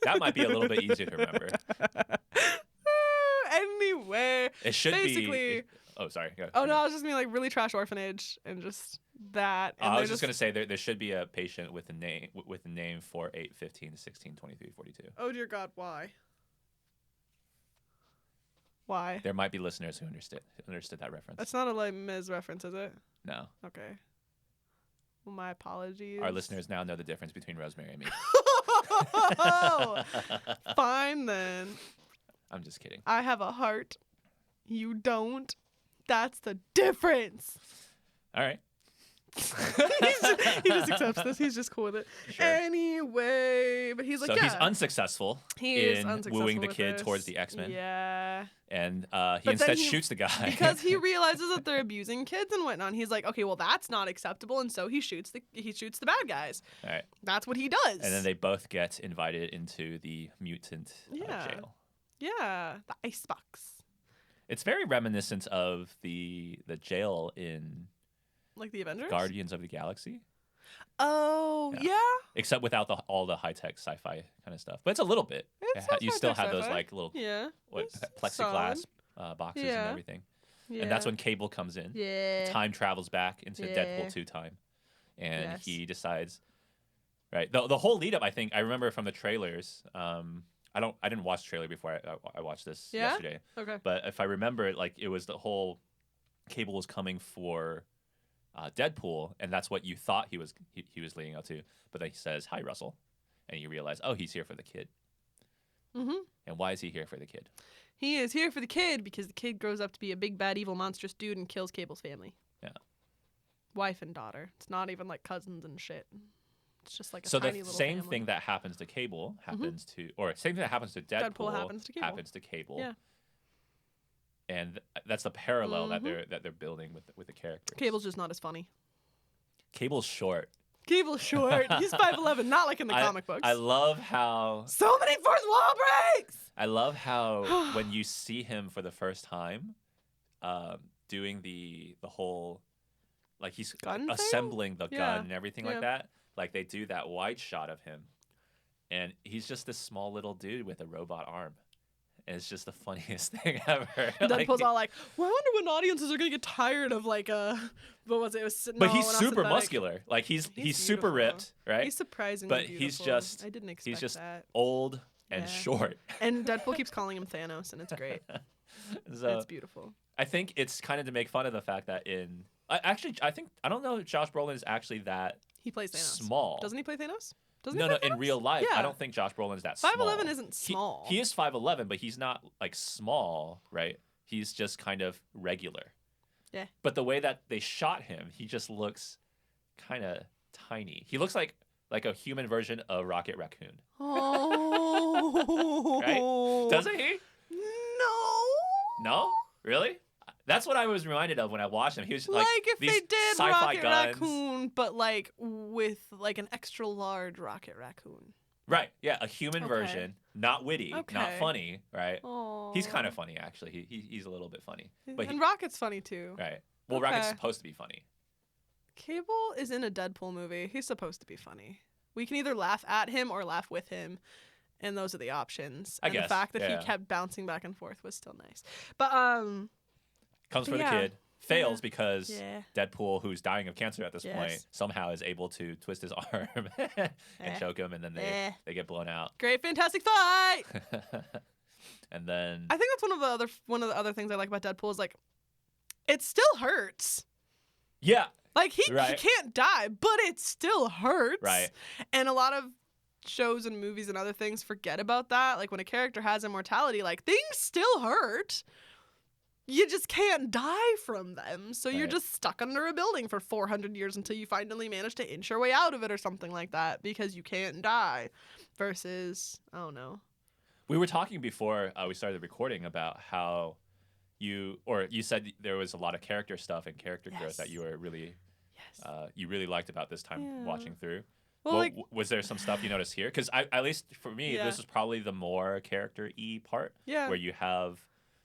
That might be a little bit easier to remember. Anyway, it should basically, oh, sorry. Oh no, I was just being like really trash orphanage and just that. And I was just gonna say there should be a patient with a name for 8, 15, 16, 23, 42. Oh dear God, why? Why? There might be listeners who understood that reference. That's not a Les Mis reference, is it? No. Okay. Well, my apologies. Our listeners now know the difference between Rosemary and me. Oh, fine then. I'm just kidding. I have a heart. You don't. That's the difference. All right. He just accepts this. He's just cool with it. Sure. Anyway, but he's like, so he's unsuccessful in wooing the kid this. towards the X-Men. Yeah. And he instead shoots the guy. Because he realizes that they're abusing kids and whatnot. He's like, okay, well, that's not acceptable. And so he shoots the bad guys. All right. That's what he does. And then they both get invited into the mutant jail. Yeah, the icebox. It's very reminiscent of the jail in like the Avengers? Guardians of the Galaxy. Oh, yeah. Except without all the high-tech sci-fi kind of stuff. But it's a little bit. You still have those like little plexiglass boxes and everything. Yeah. And that's when Cable comes in. Yeah. Time travels back into Deadpool 2 time. And he decides, right? The whole lead up, I think, I remember from the trailers. I didn't watch the trailer before I watched this yesterday. Okay. But if I remember it, like, it was the whole Cable was coming for Deadpool, and that's what you thought he was leading up to. But then he says, "Hi, Russell," and you realize, oh, he's here for the kid. Mm-hmm. And why is he here for the kid? He is here for the kid because the kid grows up to be a big, bad, evil, monstrous dude and kills Cable's family. Yeah. Wife and daughter. It's not even like cousins and shit. It's just like a so tiny the little same family. thing that happens to Cable happens to, or same thing that happens to Deadpool happens to Cable. Yeah. And that's the parallel that they're building with the characters. Cable's just not as funny. Cable's short. Cable's short. He's 5'11", not like in the comic books. I love how so many fourth wall breaks. I love how when you see him for the first time, doing the whole, like he's assembling the gun and everything like that. Like they do that wide shot of him, and he's just this small little dude with a robot arm. And it's just the funniest thing ever. Deadpool's all like, well, I wonder when audiences are gonna get tired of like what was it? But he's super muscular. Like he's super ripped, right? He's surprisingly but beautiful. he's just I didn't expect he's just that. old, and Yeah. short. And Deadpool keeps calling him Thanos, and it's great. So It's beautiful. I think it's kind of to make fun of the fact that I don't know if Josh Brolin is actually that He plays Thanos. small. Doesn't he play Thanos? Doesn't No, he no, play in Thanos? real life, Yeah. I don't think Josh Brolin is that small. 5'11" isn't small. He is 5'11", but he's not like small, right? He's just kind of regular. Yeah. But the way that they shot him, he just looks kind of tiny. He looks like a human version of Rocket Raccoon. Oh. Right? Doesn't he? No. No? Really? That's what I was reminded of when I watched him. He was like if these they did sci-fi Rocket guns. Raccoon, but like with like an extra large Rocket Raccoon. Right. Yeah, a human Okay. version, not witty, not Okay. funny, right? Oh. He's kind of funny actually. He's a little bit funny. But And Rocket's funny too. right. Well, Rocket's Okay. supposed to be funny. Cable is in a Deadpool movie. He's supposed to be funny. We can either laugh at him or laugh with him, and those are the options. I and guess, the fact that yeah. he kept bouncing back and forth was still nice. But Comes But for yeah. the kid. Fails Yeah. because Yeah. Deadpool, who's dying of cancer at this point, Yes. somehow is able to twist his arm and Eh. choke him, and then Eh. they get blown out. great, fantastic fight. And then I think that's one of the other things I like about Deadpool is like, it still hurts. yeah, Like he Right. can't die, but it still hurts. Right. And a lot of shows and movies and other things forget about that. Like when a character has immortality, like things still hurt. You just can't die from them. So you're Right. just stuck under a building for 400 years until you finally manage to inch your way out of it or something like that because you can't die. Versus, I don't know. we were talking before we started recording about how you said there was a lot of character stuff and character growth Yes. that you were really Yes. you really liked about this time Yeah. watching through. Well, like, was there some stuff you noticed here? Because at least for me, Yeah. this was probably the more character-y part, yeah. where you have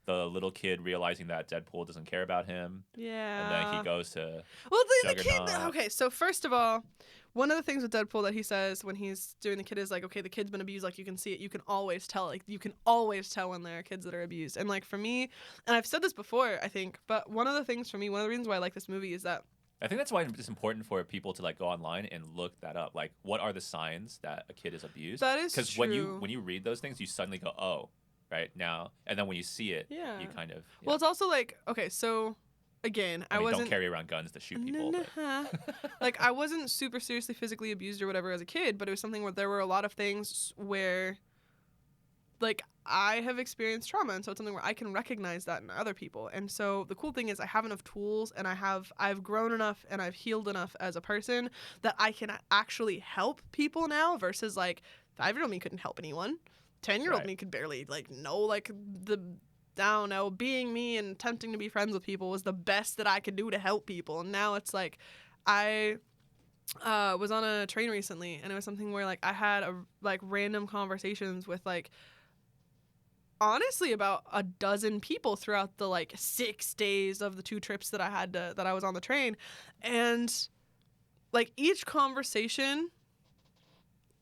the little kid realizing that Deadpool doesn't care about him, Yeah. and then he goes to Well, the kid. Juggernaut. Okay, so first of all, one of the things with Deadpool that he says when he's doing the kid is like, okay, the kid's been abused. Like you can see it. You can always tell. Like you can always tell when there are kids that are abused. And like for me, and I've said this before, I think, but one of the things for me, one of the reasons why I like this movie is that I think that's why it's important for people to like go online and look that up. Like, what are the signs that a kid is abused? that is Because true. when you read those things, you suddenly go, oh, right now, and then when you see it, Yeah. you kind of Well, it's also like, okay, so again, I mean, wasn't. don't carry around guns to shoot people. but- Like I wasn't super seriously physically abused or whatever as a kid, but it was something where there were a lot of things where like I have experienced trauma, and so it's something where I can recognize that in other people. And so the cool thing is I have enough tools and I've grown enough and I've healed enough as a person that I can actually help people now versus like 5-year-old me couldn't help anyone. 10-year-old Right. me could barely like know like the I don't know, being me and attempting to be friends with people was the best that I could do to help people. And now it's like I was on a train recently, and it was something where like I had like random conversations with like honestly about a dozen people throughout the like 6 days of the 2 trips that I was on the train, and like each conversation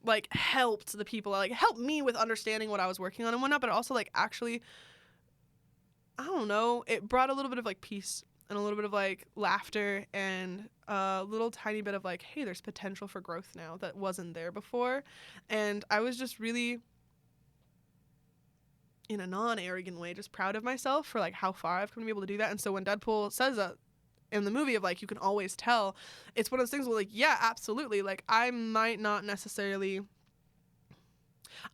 like helped the people, like helped me with understanding what I was working on and whatnot, but it also like actually I don't know, it brought a little bit of like peace and a little bit of like laughter and a little tiny bit of like, hey, there's potential for growth now that wasn't there before. And I was just really, in a non-arrogant way, just proud of myself for like how far I've come to be able to do that. And so when Deadpool says that in the movie of like, you can always tell, it's one of those things where like, yeah, absolutely. Like I might not necessarily,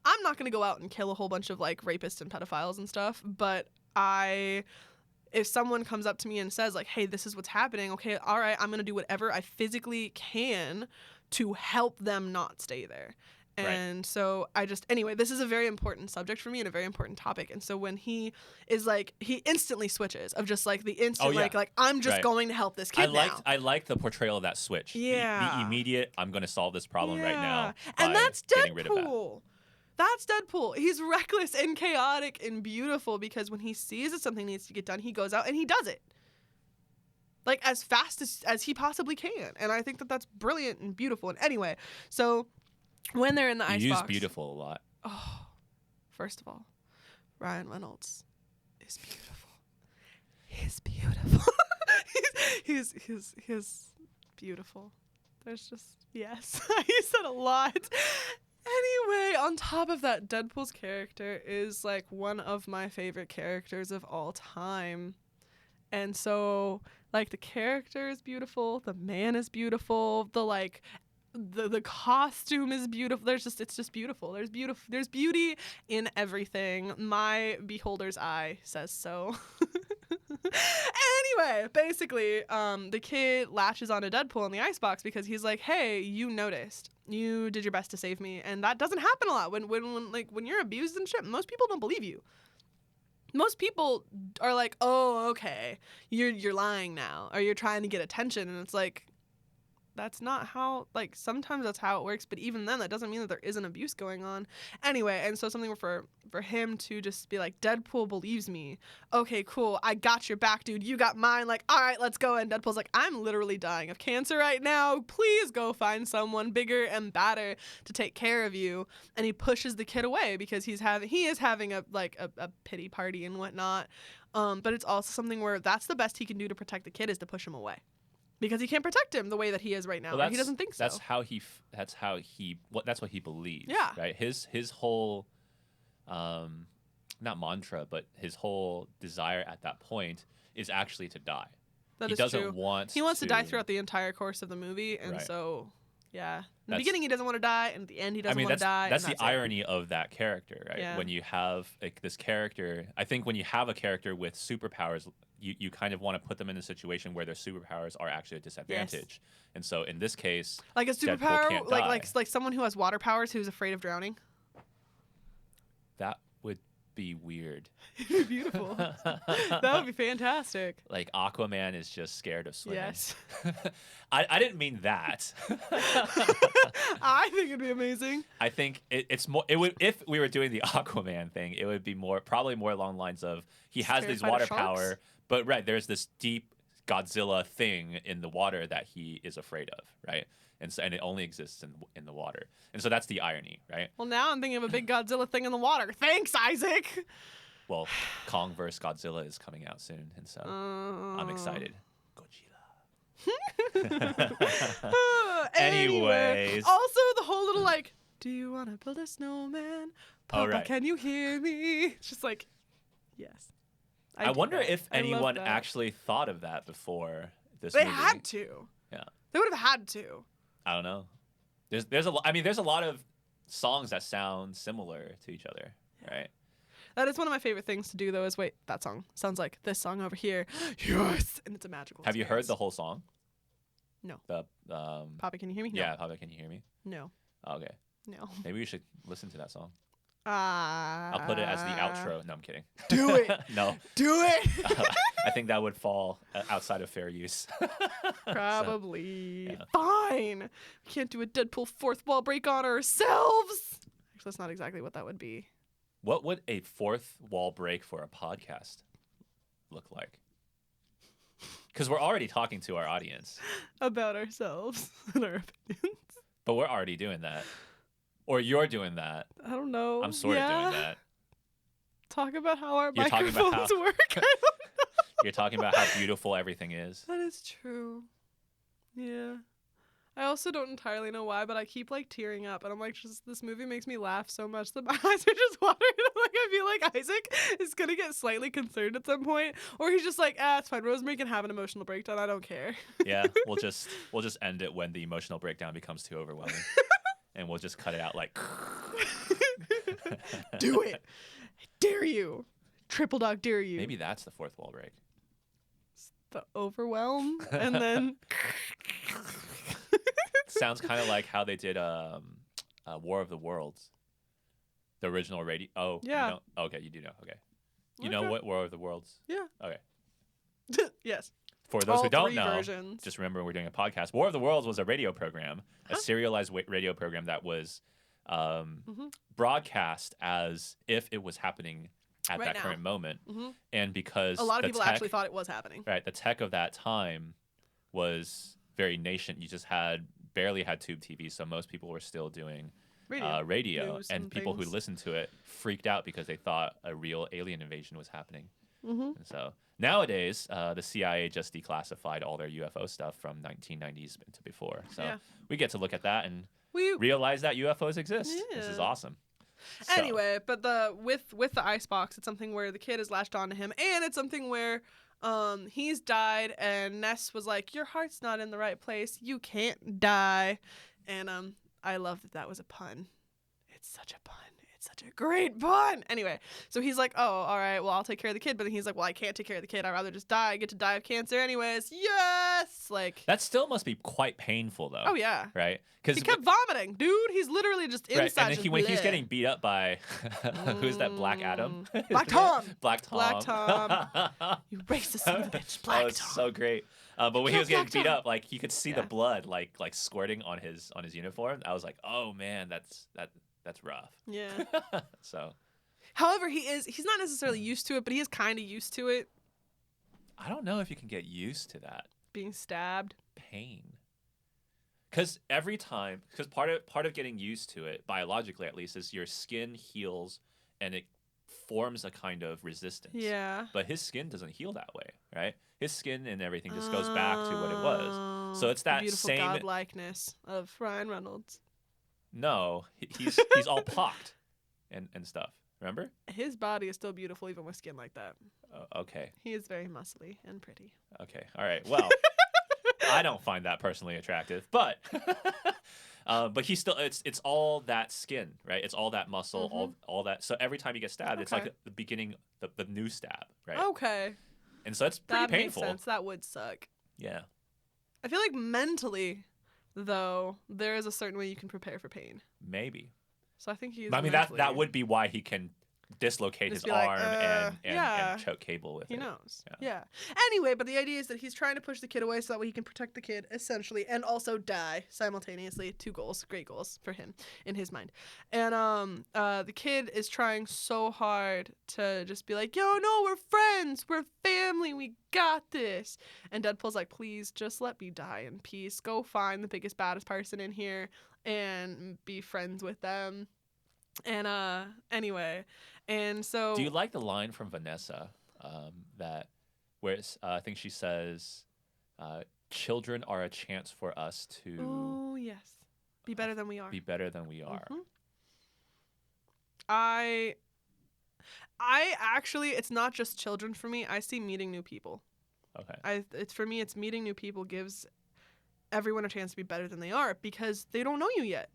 I'm not going to go out and kill a whole bunch of like rapists and pedophiles and stuff, but if someone comes up to me and says like, hey, this is what's happening, okay, all right, I'm going to do whatever I physically can to help them not stay there. And so anyway, this is a very important subject for me and a very important topic. And so when he is like, he instantly switches of just like the instant, like I'm just going to help this kid now. I like the portrayal of that switch. Yeah. The immediate, I'm going to solve this problem right now. And by that's getting rid of that. Deadpool. That's Deadpool. He's reckless and chaotic and beautiful because when he sees that something needs to get done, he goes out and he does it. Like as fast as he possibly can. And I think that that's brilliant and beautiful. And anyway, so when they're in the icebox. You use beautiful a lot. Oh, first of all, Ryan Reynolds is beautiful. He's beautiful. he's beautiful. There's just, yes. He said a lot. Anyway, on top of that, Deadpool's character is like one of my favorite characters of all time. And so like the character is beautiful, the man is beautiful, the costume is beautiful. It's just beautiful. There's beauty in everything. My beholder's eye says so. Anyway, basically, the kid latches onto Deadpool in the icebox because he's like, "Hey, you noticed. You did your best to save me." And that doesn't happen a lot. When you're abused and shit, most people don't believe you. Most people are like, "Oh, okay. You're lying now, or you're trying to get attention." And it's like, that's not how, like, sometimes that's how it works, but even then, that doesn't mean that there isn't abuse going on. Anyway, and so something for him to just be like, Deadpool believes me. Okay, cool. I got your back, dude. You got mine. Like, all right, let's go. And Deadpool's like, I'm literally dying of cancer right now. Please go find someone bigger and badder to take care of you. And he pushes the kid away because he is having a pity party and whatnot. But it's also something where that's the best he can do to protect the kid is to push him away. Because he can't protect him the way that he is right now. Well, he doesn't think so. That's what he believes. Yeah. Right. His whole, not mantra, but his whole desire at that point is actually to die. He wants to die throughout the entire course of the movie, and so yeah. In the beginning, he doesn't want to die, and at the end, he doesn't want to die. That's the irony of that character, right? Yeah. When you have this character, I think when you have a character with superpowers, you kind of want to put them in a situation where their superpowers are actually a disadvantage. Yes. And so in this case, like a superpower, like someone who has water powers who's afraid of drowning. That would be weird. It'd be beautiful. That would be fantastic. Like Aquaman is just scared of swimming. Yes. I didn't mean that. I think it'd be amazing. I think it's more. It would, if we were doing the Aquaman thing, it would be probably more along the lines of he has this water power, but there's this deep Godzilla thing in the water that he is afraid of, right? And it only exists in the water. And so that's the irony, right? Well, now I'm thinking of a big Godzilla thing in the water. Thanks, Isaac. Well, Kong vs. Godzilla is coming out soon, and so I'm excited. Anyways. Also, the whole little do you want to build a snowman? Papa, can you hear me? It's just like, yes. I wonder if anyone actually thought of that before this movie. They had to. Yeah. They would have had to. I don't know. There's a lot of songs that sound similar to each other, right? That is one of my favorite things to do, though, is wait, that song sounds like this song over here. Yes! And it's a magical Have you heard the whole song? No. Papa, can you hear me? Yeah, no. Papa, can you hear me? No. Okay. No. Maybe we should listen to that song. I'll put it as the outro. No, I'm kidding. Do it. No. Do it. I think that would fall outside of fair use. Probably. So, yeah. Fine. We can't do a Deadpool fourth wall break on ourselves. Actually, that's not exactly what that would be. What would a fourth wall break for a podcast look like? Because we're already talking to our audience. About ourselves and our opinions. But we're already doing that. Or you're doing that. I don't know. I'm sort of doing that. Talk about how our microphones work. I don't know. You're talking about how beautiful everything is. That is true. Yeah. I also don't entirely know why, but I keep tearing up, and I'm like, this movie makes me laugh so much that my eyes are just watering. I feel like Isaac is gonna get slightly concerned at some point, or he's just like, it's fine. Rosemary can have an emotional breakdown. I don't care. Yeah, we'll just end it when the emotional breakdown becomes too overwhelming, and we'll just cut it out like. Do it, I dare you, triple dog dare you. Maybe that's the fourth wall break. The overwhelm, and then. Sounds kind of like how they did War of the Worlds, the original radio. Oh, yeah. Okay, you do know. Okay, you know what War of the Worlds? Yeah. Okay. Yes. For those who don't know, versions. just remember we're doing a podcast. War of the Worlds was a radio program, a serialized radio program that was broadcast as if it was happening at that current moment, and because a lot of people actually thought it was happening. Right, the tech of that time was very nascent. You just barely had tube TV, so most people were still doing radio, and people who listened to it freaked out because they thought a real alien invasion was happening. And so nowadays, the CIA just declassified all their UFO stuff from 1990s into before. So we get to look at that, and We realize that UFOs exist. This is Yeah. awesome. So, Anyway, but with the icebox, it's something where the kid is latched onto him, and it's something where he's died, and Ness was like, "Your heart's not in the right place. You can't die," and I love that was a pun. It's such a pun. It's such a great pun. Anyway, so he's like, "Oh, all right. Well, I'll take care of the kid," but then he's like, "Well, I can't take care of the kid. I'd rather just die. I get to die of cancer anyways." Yes, like that still must be quite painful, though. oh yeah. Right? He kept vomiting, dude. He's literally just inside. Right, and then just when he's bleh. getting beat up by who's that? Black Adam. Black Tom. Black Tom. Black Tom. You racist son of a bitch, Black Oh, it's Tom. so great. But when he Kill was getting Black beat Tom. up, like you could see the Yeah. blood like squirting on his uniform. I was like, oh man, that's rough. Yeah. So However, he's not necessarily used to it, but he is kind of used to it I don't know if you can get used to that being stabbed. pain. Because part of getting used to it, biologically at least, is your skin heals and it forms a kind of resistance. Yeah. But his skin doesn't heal that way, right? His skin and everything just goes back to what it was. So it's The that beautiful same. godlikeness of Ryan Reynolds. No, he's all pocked and stuff. Remember? His body is still beautiful even with skin like that. Okay. He is very muscly and pretty. Okay. All right. Well, I don't find that personally attractive, but he's still it's all that skin, right? It's all that muscle, all that. So every time he gets stabbed, it's Okay. like the beginning, the new stab, right? Okay. And so it's pretty That painful. makes sense. That would suck. Yeah. I feel like mentally, though, there is a certain way you can prepare for pain. Maybe. So I think he's. But I mean that would be why he can dislocate Just his be like, arm yeah. and choke Cable with He it. knows. Yeah. Yeah. Anyway, but the idea is that he's trying to push the kid away so that way he can protect the kid, essentially, and also die simultaneously. 2 goals. Great goals for him in his mind. And the kid is trying so hard to just be like, yo, no, we're friends. We're family. We got this. And Deadpool's like, please just let me die in peace. Go find the biggest, baddest person in here and be friends with them. And anyway, and so Do you like the line from Vanessa that where I think she says, "Children are a chance for us to oh yes, be better than we are. be better than we are." Mhm. I actually, it's not just children for me. I see meeting new people. Okay. It's for me. It's meeting new people gives everyone a chance to be better than they are because they don't know you yet.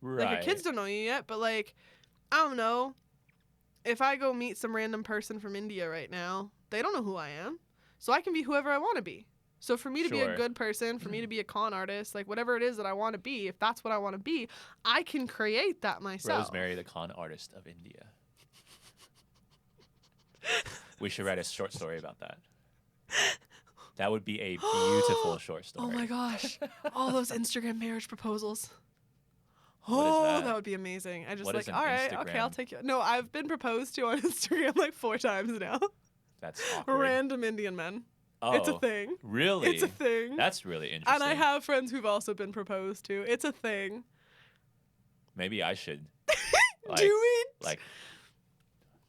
Right. Like your kids don't know you yet, but like, I don't know. If I go meet some random person from India right now, they don't know who I am. So I can be whoever I want to be. So for me to be Sure. a good person, for me to be a con artist, like whatever it is that I want to be, if that's what I want to be, I can create that myself. Rosemary, the con artist of India. We should write a short story about that. That would be a beautiful short story. Oh my gosh. All those Instagram marriage proposals. What is Oh, that? that would be amazing. I just What like, is an all right, okay, I'll Instagram? take you. No, I've been proposed to on Instagram like 4 times now. That's awkward. Random Indian men. Oh, It's a thing. Really? It's a thing. That's really interesting. And I have friends who've also been proposed to. It's a thing. Maybe I should like, Do it.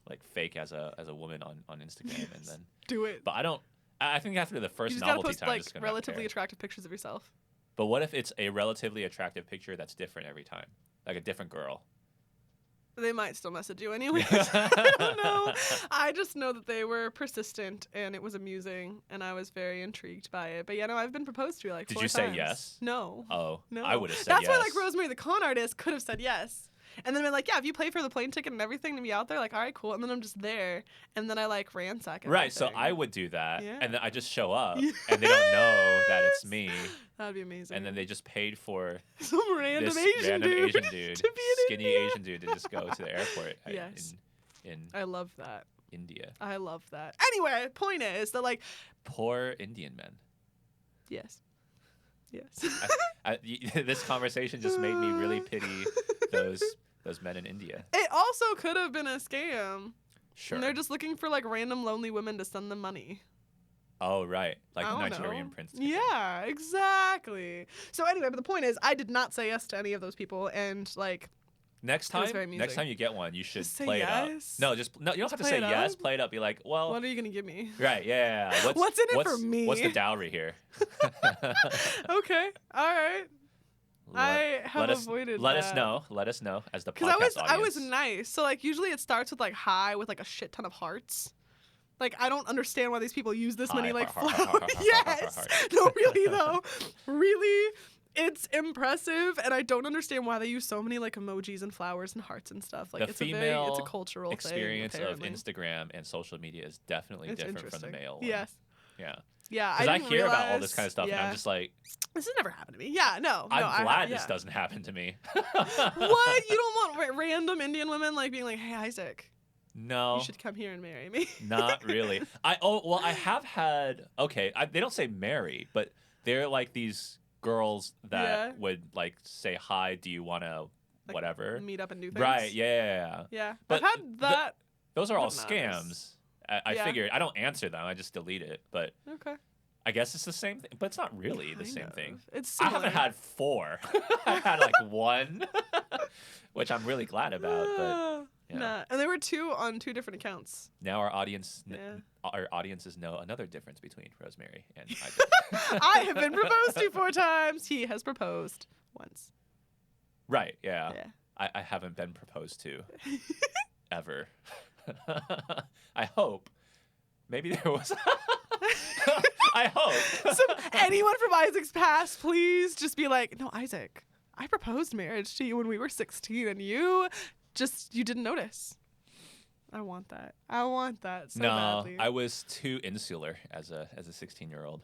like fake as a woman on Instagram and then. Do it. But I don't. I think after the You first just gotta novelty post time, I'm like just gonna not relatively care. attractive pictures of yourself. But what if it's a relatively attractive picture that's different every time, like a different girl? They might still message you anyways. I don't know. I just know that they were persistent and it was amusing and I was very intrigued by it. But yeah, no, I've been proposed to like Did 4 you say times. yes? No. Oh, No. I would have said That's yes. why like Rosemary the con artist could have said yes. And then been like, yeah, if you pay for the plane ticket and everything to be out there, like, all right, cool. And then I'm just there. And then I like ransack everything. Right, so I would do that, Yeah. and then I just show up, and they don't know that it's me, That'd be amazing. and then they just paid for some random this Asian random dude Asian dude, to be in skinny India. Asian dude, to just go to the airport Yes. in I love that. India. I love that. Anyway, point is that like, Poor Indian men. yes. Yes. This conversation just made me really pity those men in India. It also could have been a scam. Sure. And they're just looking for like random lonely women to send them money. Oh, right. Like I the don't Nigerian know. prince. Yeah, exactly. So anyway, but the point is, I did not say yes to any of those people, and like, Next It was time, very next amusing. time you get one, you should Just say play it up. yes? No, you don't have to play say it yes. up? Play it up. Be like, well, what are you gonna give me? right, yeah. What's in it for me? What's the dowry here? Okay, all right. I have avoided let that. us know. Let us know as the Because podcast I was audience. nice. So like usually it starts with like hi with like a shit ton of hearts. Like I don't understand why these people use this many like flowers. Yes. No, really though. Really, it's impressive, and I don't understand why they use so many like emojis and flowers and hearts and stuff. Like The it's a female cultural experience thing, of apparently. Instagram and social media is definitely It's different from the interesting. male one. Yes. Yeah. Yeah. Because I didn't hear about all this realize- kind of stuff, and I'm yeah. just like, This has never happened to me. Yeah. No. I'm glad this yeah. doesn't happen to me. What? You don't want random Indian women like being like, "Hey, Isaac, No. you should come here and marry me." Not really. I have had they don't say marry, but they're like these girls that Yeah. would like say hi, do you want to Like, whatever. Meet up and do things. Right, yeah. Yeah. But I've had that. Those are all But not scams. this. I Yeah. figured I don't answer them, I just delete it, but Okay. I guess it's the same thing, but it's not really the Kind same of. thing. It's I similar. haven't had 4. I've had like 1, which I'm really glad about, but yeah. Nah. And there were 2 on 2 different accounts. now our audiences know another difference between Rosemary and Isaac. I have been proposed to 4 times. He has proposed once. Right, yeah. Yeah. I haven't been proposed to ever. I hope. Maybe there was. I hope. So anyone from Isaac's past, please just be like, no, Isaac, I proposed marriage to you when we were 16 and you didn't notice. I want that. I want that so no, badly. I was too insular as a 16-year-old.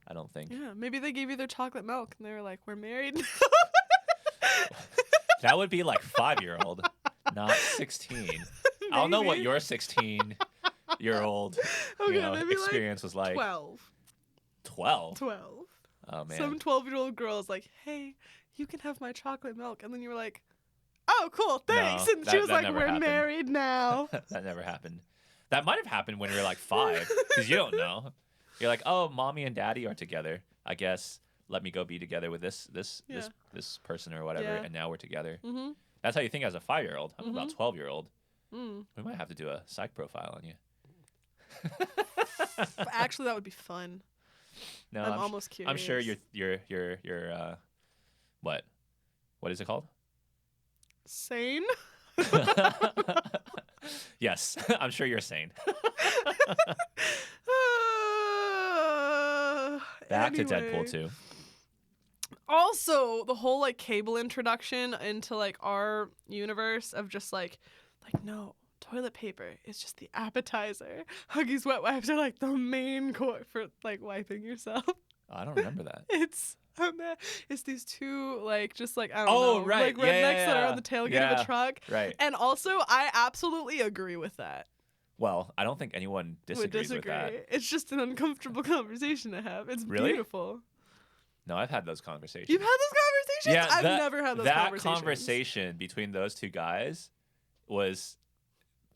I don't think. Yeah, maybe they gave you their chocolate milk and they were like, we're married. That would be like 5-year-old, not 16. I don't know what Maybe. your 16-year-old Okay, maybe experience was like. 12. 12. 12. Oh man. Some 12-year-old girl's like, hey, you can have my chocolate milk. And then you were like, oh, cool, thanks. No, And she was that like, never we're happened. married now. That never happened. That might have happened when we were like 5, because you don't know. You're like, oh, mommy and daddy are together. I guess let me go be together with this person or whatever, Yeah. and now we're together. Mm-hmm. That's how you think as a 5-year-old. I'm about 12-year-old. Mm. We might have to do a psych profile on you. Actually, that would be fun. No, I'm almost curious. I'm sure you're what is it called? Sane? Yes, I'm sure you're sane. Back to Anyway. Deadpool 2. Also, the whole like cable introduction into like our universe of just like no, toilet paper is just the appetizer. Huggies wet wipes are like the main course for like wiping yourself. I don't remember that. It's these 2 like just like I don't Oh, know right. like Yeah, rednecks that are yeah. on the tailgate of Yeah. a truck. Right. And also, I absolutely agree with that. Well, I don't think anyone disagrees with that. It's just an uncomfortable conversation to have. It's Really? beautiful. No, I've had those conversations. You've had those conversations? I've never had those that conversations. conversation between those 2 guys was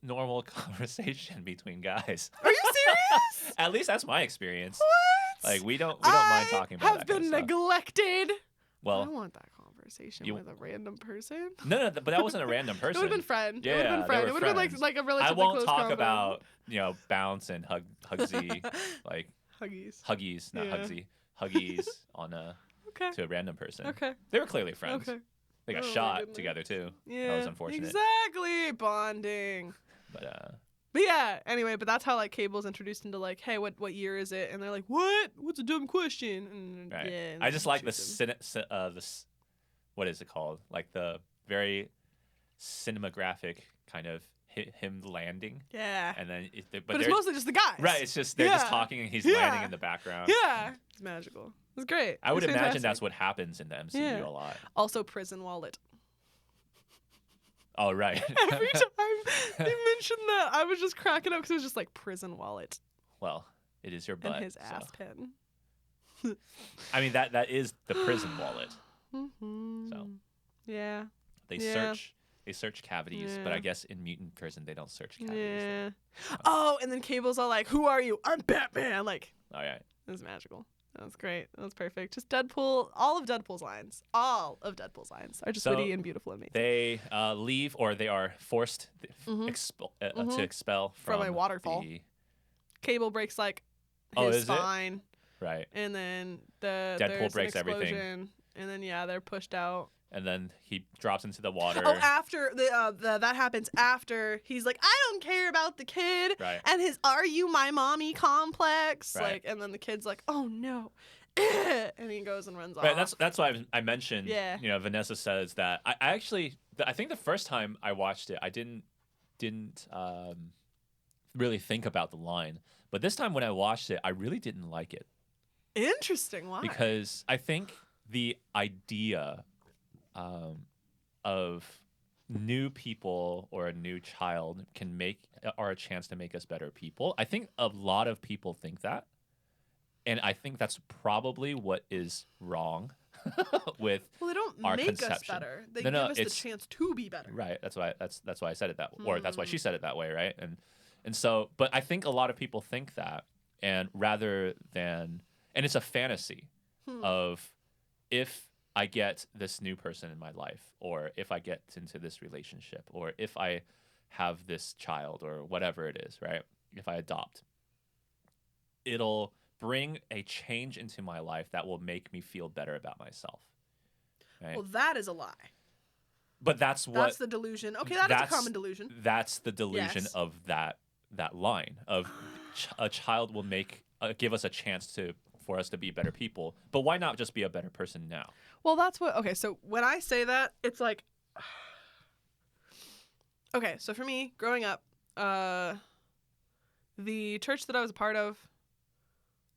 normal conversation between guys. Are you serious? At least that's my experience. What? Like we don't mind talking about I have that been kind of stuff. neglected. I Well, want that conversation you- with a random person. no, but that wasn't a random It person. would have been friend. Yeah, it would have they been friend. were It would have been friends. like a I relatively won't close talk combo. about bounce and hugsy like Huggies. huggies, not Yeah. hugsy, huggies on Okay. to a random person. Okay. They were clearly friends. Okay. They got Oh, my shot goodness. together too. Yeah. That was unfortunate. Exactly. Bonding. But But yeah, anyway, but that's how like cable's introduced into like, hey, what year is it? And they're like, what? What's a dumb question? And right. yeah, and I just like the shoots him. what is it called? Like the very cinematographic kind of him landing, Yeah. and then But it's they're- mostly just the guys. right. It's just they're just Yeah. talking and he's Yeah. landing in the background. Yeah. It's magical. It's great. I would It's imagine fantastic. that's what happens in the MCU Yeah. a lot. Also, prison wallet. Oh right. Every time you mentioned that, I was just cracking up because it was just like prison wallet Well, it is your butt. and his so. ass pen. I mean that is the prison wallet. Mm-hmm. So. Yeah. They Yeah. search cavities, but Yeah. I guess in mutant prison they don't search cavities. Yeah. Oh, and then Cable's all like, "Who are you? I'm Batman." Like, All right. it was magical. That was great. That was perfect. Just Deadpool. All of Deadpool's lines are just So, witty and beautiful and amazing. They leave, or they are forced Mhm. to expel From a waterfall. the- Cable breaks like Oh, his is it? spine, right. and then Deadpool there's breaks an everything. explosion, And then they're pushed out. And then he drops into the water. Oh, after that happens after he's like, I don't care about the kid. Right. And his "Are you my mommy" complex. Right. And then the kid's like, oh no. And he goes and runs off. Right. That's why I mentioned. Yeah. Vanessa says that. I think the first time I watched it, I didn't really think about the line. But this time when I watched it, I really didn't like it. Interesting. Why? Because I think the idea of new people or a new child are a chance to make us better people. I think a lot of people think that. And I think that's probably what is wrong with they don't our make conception. us better. They give us the chance to be better. Right. That's why I said it that way. Or that's why she said it that way, right? And so, but I think a lot of people think that, and rather than, and it's a fantasy of, if I get this new person in my life, or if I get into this relationship, or if I have this child, or whatever it is, right? If I adopt, it'll bring a change into my life that will make me feel better about myself. Right? Well, that is a lie. But that's the delusion. Okay, that's a common delusion. That's the delusion of that line of a child will give us a chance for us to be better people. But why not just be a better person now? Well, that's what. Okay, so when I say that, it's like. Okay, so for me, growing up, the church that I was a part of,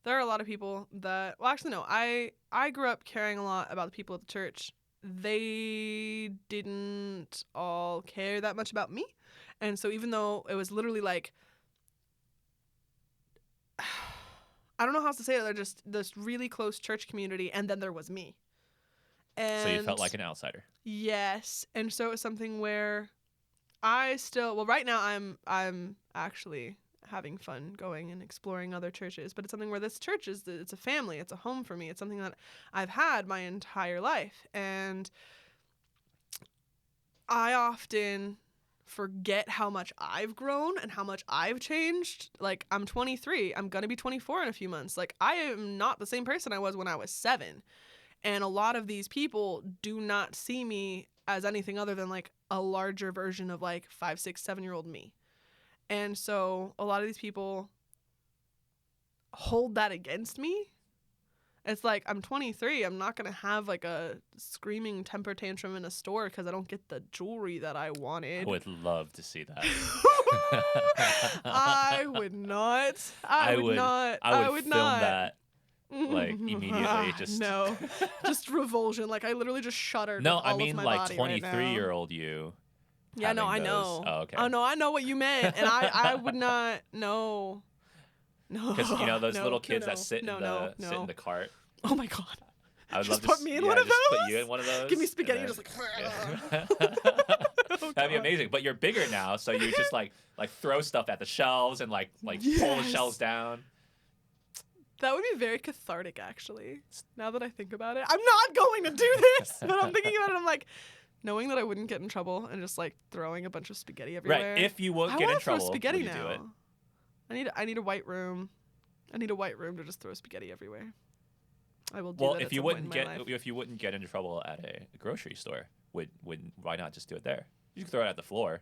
there are a lot of people that. Well, actually, no. I grew up caring a lot about the people at the church. They didn't all care that much about me, and so even though it was literally like. I don't know how else to say it. They're just this really close church community, and then there was me. And so you felt like an outsider. Yes, and so it was something where right now I'm actually having fun going and exploring other churches, but it's something where this church it's a family, it's a home for me. It's something that I've had my entire life, and I often forget how much I've grown and how much I've changed. Like, I'm 23. I'm going to be 24 in a few months. Like, I am not the same person I was when I was 7. And a lot of these people do not see me as anything other than, like, a larger version of, like, 5, 6, 7-year-old me. And so a lot of these people hold that against me. It's like, I'm 23. I'm not going to have, like, a screaming temper tantrum in a store because I don't get the jewelry that I wanted. I would love to see that. I would not. I would not. I would film that, like, immediately. Just No. Just revulsion. Like, I literally just shuddered. No, with all I mean, of my like, body right now. 23-year-old you. Yeah, no, I know. Oh, okay. Oh, no, I know what you meant. And I would not. No. No. Because those little kids that sit in the cart. Oh my god! I would just love put me in one of those. Put you in one of those. Give me spaghetti. Then, just like. Oh, that'd be amazing. But you're bigger now, so you just like throw stuff at the shelves and like pull the shelves down. That would be very cathartic, actually. Now that I think about it, I'm not going to do this, but I'm thinking about it. I'm like, knowing that I wouldn't get in trouble and just like throwing a bunch of spaghetti everywhere. Right. If you would get in trouble, spaghetti would you do it? I need a white room. I need a white room to just throw spaghetti everywhere. I will do that. Well, if you wouldn't get into trouble at a grocery store, why not just do it there? You can throw it at the floor.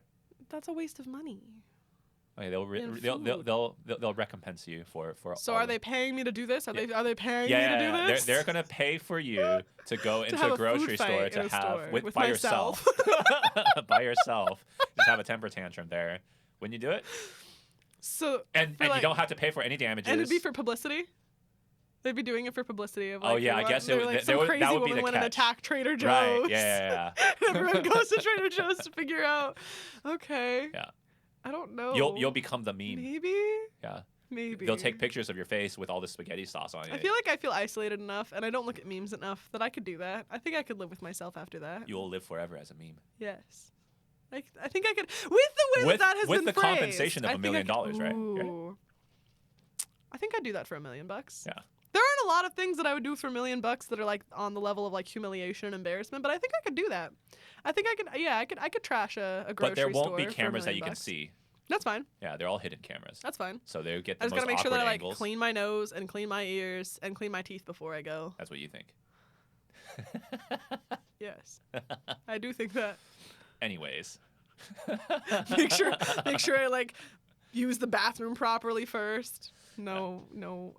That's a waste of money. Okay, they'll recompense you for. So are they paying me to do this? Are they paying me to do this? They're gonna pay for you to go into a grocery store to have by yourself. By yourself, just have a temper tantrum there. Wouldn't you do it? So and you don't have to pay for any damages. And it'd be for publicity. They'd be doing it for publicity. Of, like, oh yeah, I guess some crazy that would woman be the went catch. and attacked Trader Joe's. Right. Yeah. Everyone goes to Trader Joe's to figure out. Okay. Yeah. I don't know. You'll become the meme. Maybe. Yeah. Maybe. They'll take pictures of your face with all the spaghetti sauce on it. I feel like I feel isolated enough, and I don't look at memes enough that I could do that. I think I could live with myself after that. You will live forever as a meme. Yes. I think I could. With the way that has been with the phrased, compensation of $1 million, right? Ooh. I think I'd do that for $1 million. Yeah. There aren't a lot of things that I would do for $1 million that are like on the level of like humiliation and embarrassment, but I think I could do that. I think I could. Yeah, I could trash a grocery store. But there won't be cameras that you can see. That's fine. Yeah, they're all hidden cameras. That's fine. So they get the I just most gotta make sure that I like angles. clean my nose and clean my ears and clean my teeth before I go. That's what you think. Yes. I do think that. Anyways. make sure I like use the bathroom properly first. No,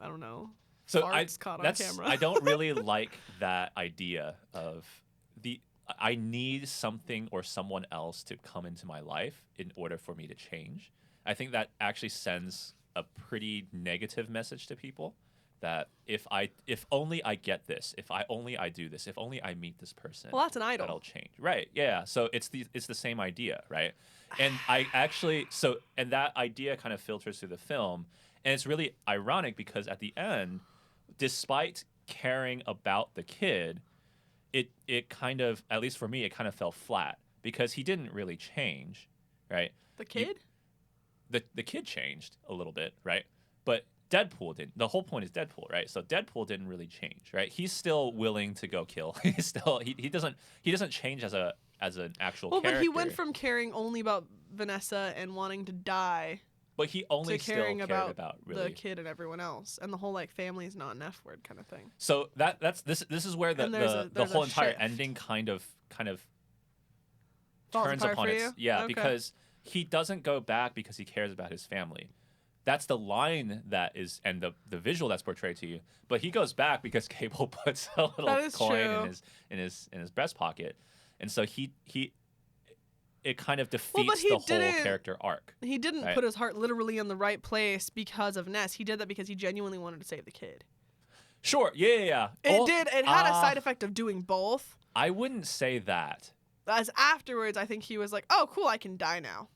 I don't know. So Farts caught on camera. I don't really like that idea of I need something or someone else to come into my life in order for me to change. I think that actually sends a pretty negative message to people that if only I get this, if I do this, if only I meet this person, Well, that's an idol. that'll change. Right. Yeah. So it's the same idea, right? And and that idea kind of filters through the film, and it's really ironic because at the end, despite caring about the kid, it kind of, at least for me, it kind of fell flat because he didn't really change, right? The kid? The kid changed a little bit, right? But Deadpool didn't. The whole point is Deadpool, right? So Deadpool didn't really change, right? He's still willing to go kill. He's still he doesn't change as an actual character. But he went from caring only about Vanessa and wanting to die but he only to still caring cared about really the kid and everyone else, and the whole like family's not an F word kind of thing. So this is where the whole entire shift. ending kind of Falls turns apart upon for its you? Okay. because he doesn't go back because he cares about his family. That's the line that is, and the visual that's portrayed to you. But he goes back because Cable puts a That little is coin true. in his breast pocket, and so it kind of but defeats he the whole didn't- character arc. He didn't Right. put his heart literally in the right place because of Ness. He did that because he genuinely wanted to save the kid. Sure, yeah. It had a side effect of doing both. I wouldn't say that. As afterwards, I think he was like, "Oh, cool, I can die now."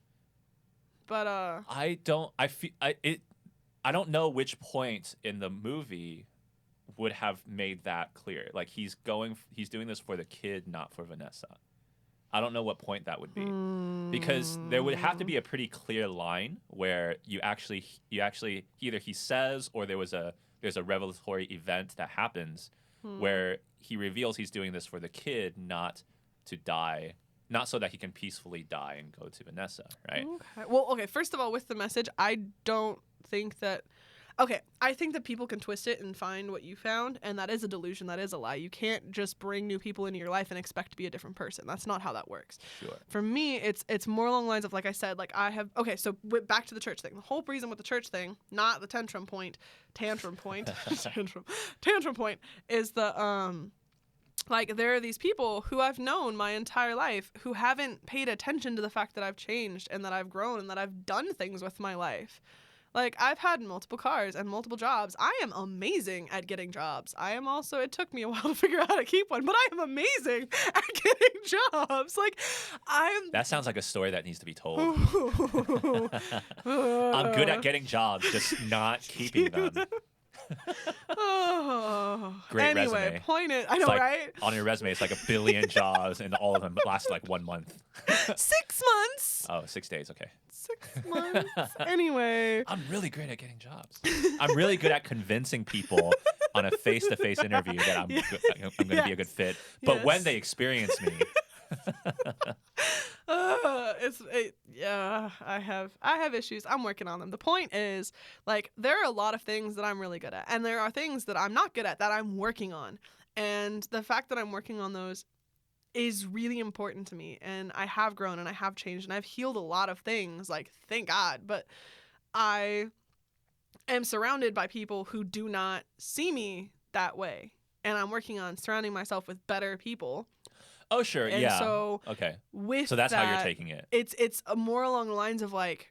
But I don't know which point in the movie would have made that clear. Like he's doing this for the kid, not for Vanessa. I don't know what point that would be. Because there would have to be a pretty clear line where you actually either he says or there's a revelatory event that happens where he reveals he's doing this for the kid, not to die, not so that he can peacefully die and go to Vanessa, right? Okay. Well, okay, first of all, with the message, I don't think that. Okay, I think that people can twist it and find what you found, and that is a delusion. That is a lie. You can't just bring new people into your life and expect to be a different person. That's not how that works. Sure. For me, it's more along the lines of, like I said, like I have. Okay, so back to the church thing. The whole reason with the church thing, not the tantrum point, tantrum point is the like there are these people who I've known my entire life who haven't paid attention to the fact that I've changed and that I've grown and that I've done things with my life. Like, I've had multiple cars and multiple jobs. I am amazing at getting jobs. I am also, it took me a while to figure out how to keep one, but I am amazing at getting jobs. Like, That sounds like a story that needs to be told. I'm good at getting jobs, just not keeping them. Great anyway, resume. point it. I know, It's like, right? on your resume, it's like 1 billion jobs, and all of them last like 1 month. 6 months. Oh, 6 days. Okay. 6 months. Anyway. I'm really great at getting jobs. I'm really good at convincing people on a face-to-face interview that I'm going to be a good fit. But when they experience me, I have issues. I'm working on them. The point is, like, there are a lot of things that I'm really good at, and there are things that I'm not good at that I'm working on. And the fact that I'm working on those is really important to me, and I have grown and I have changed and I've healed a lot of things, like, thank God. But I am surrounded by people who do not see me that way, and I'm working on surrounding myself with better people. oh sure, And yeah, so okay. with So that's how you're that, taking it. It's more along the lines of, like,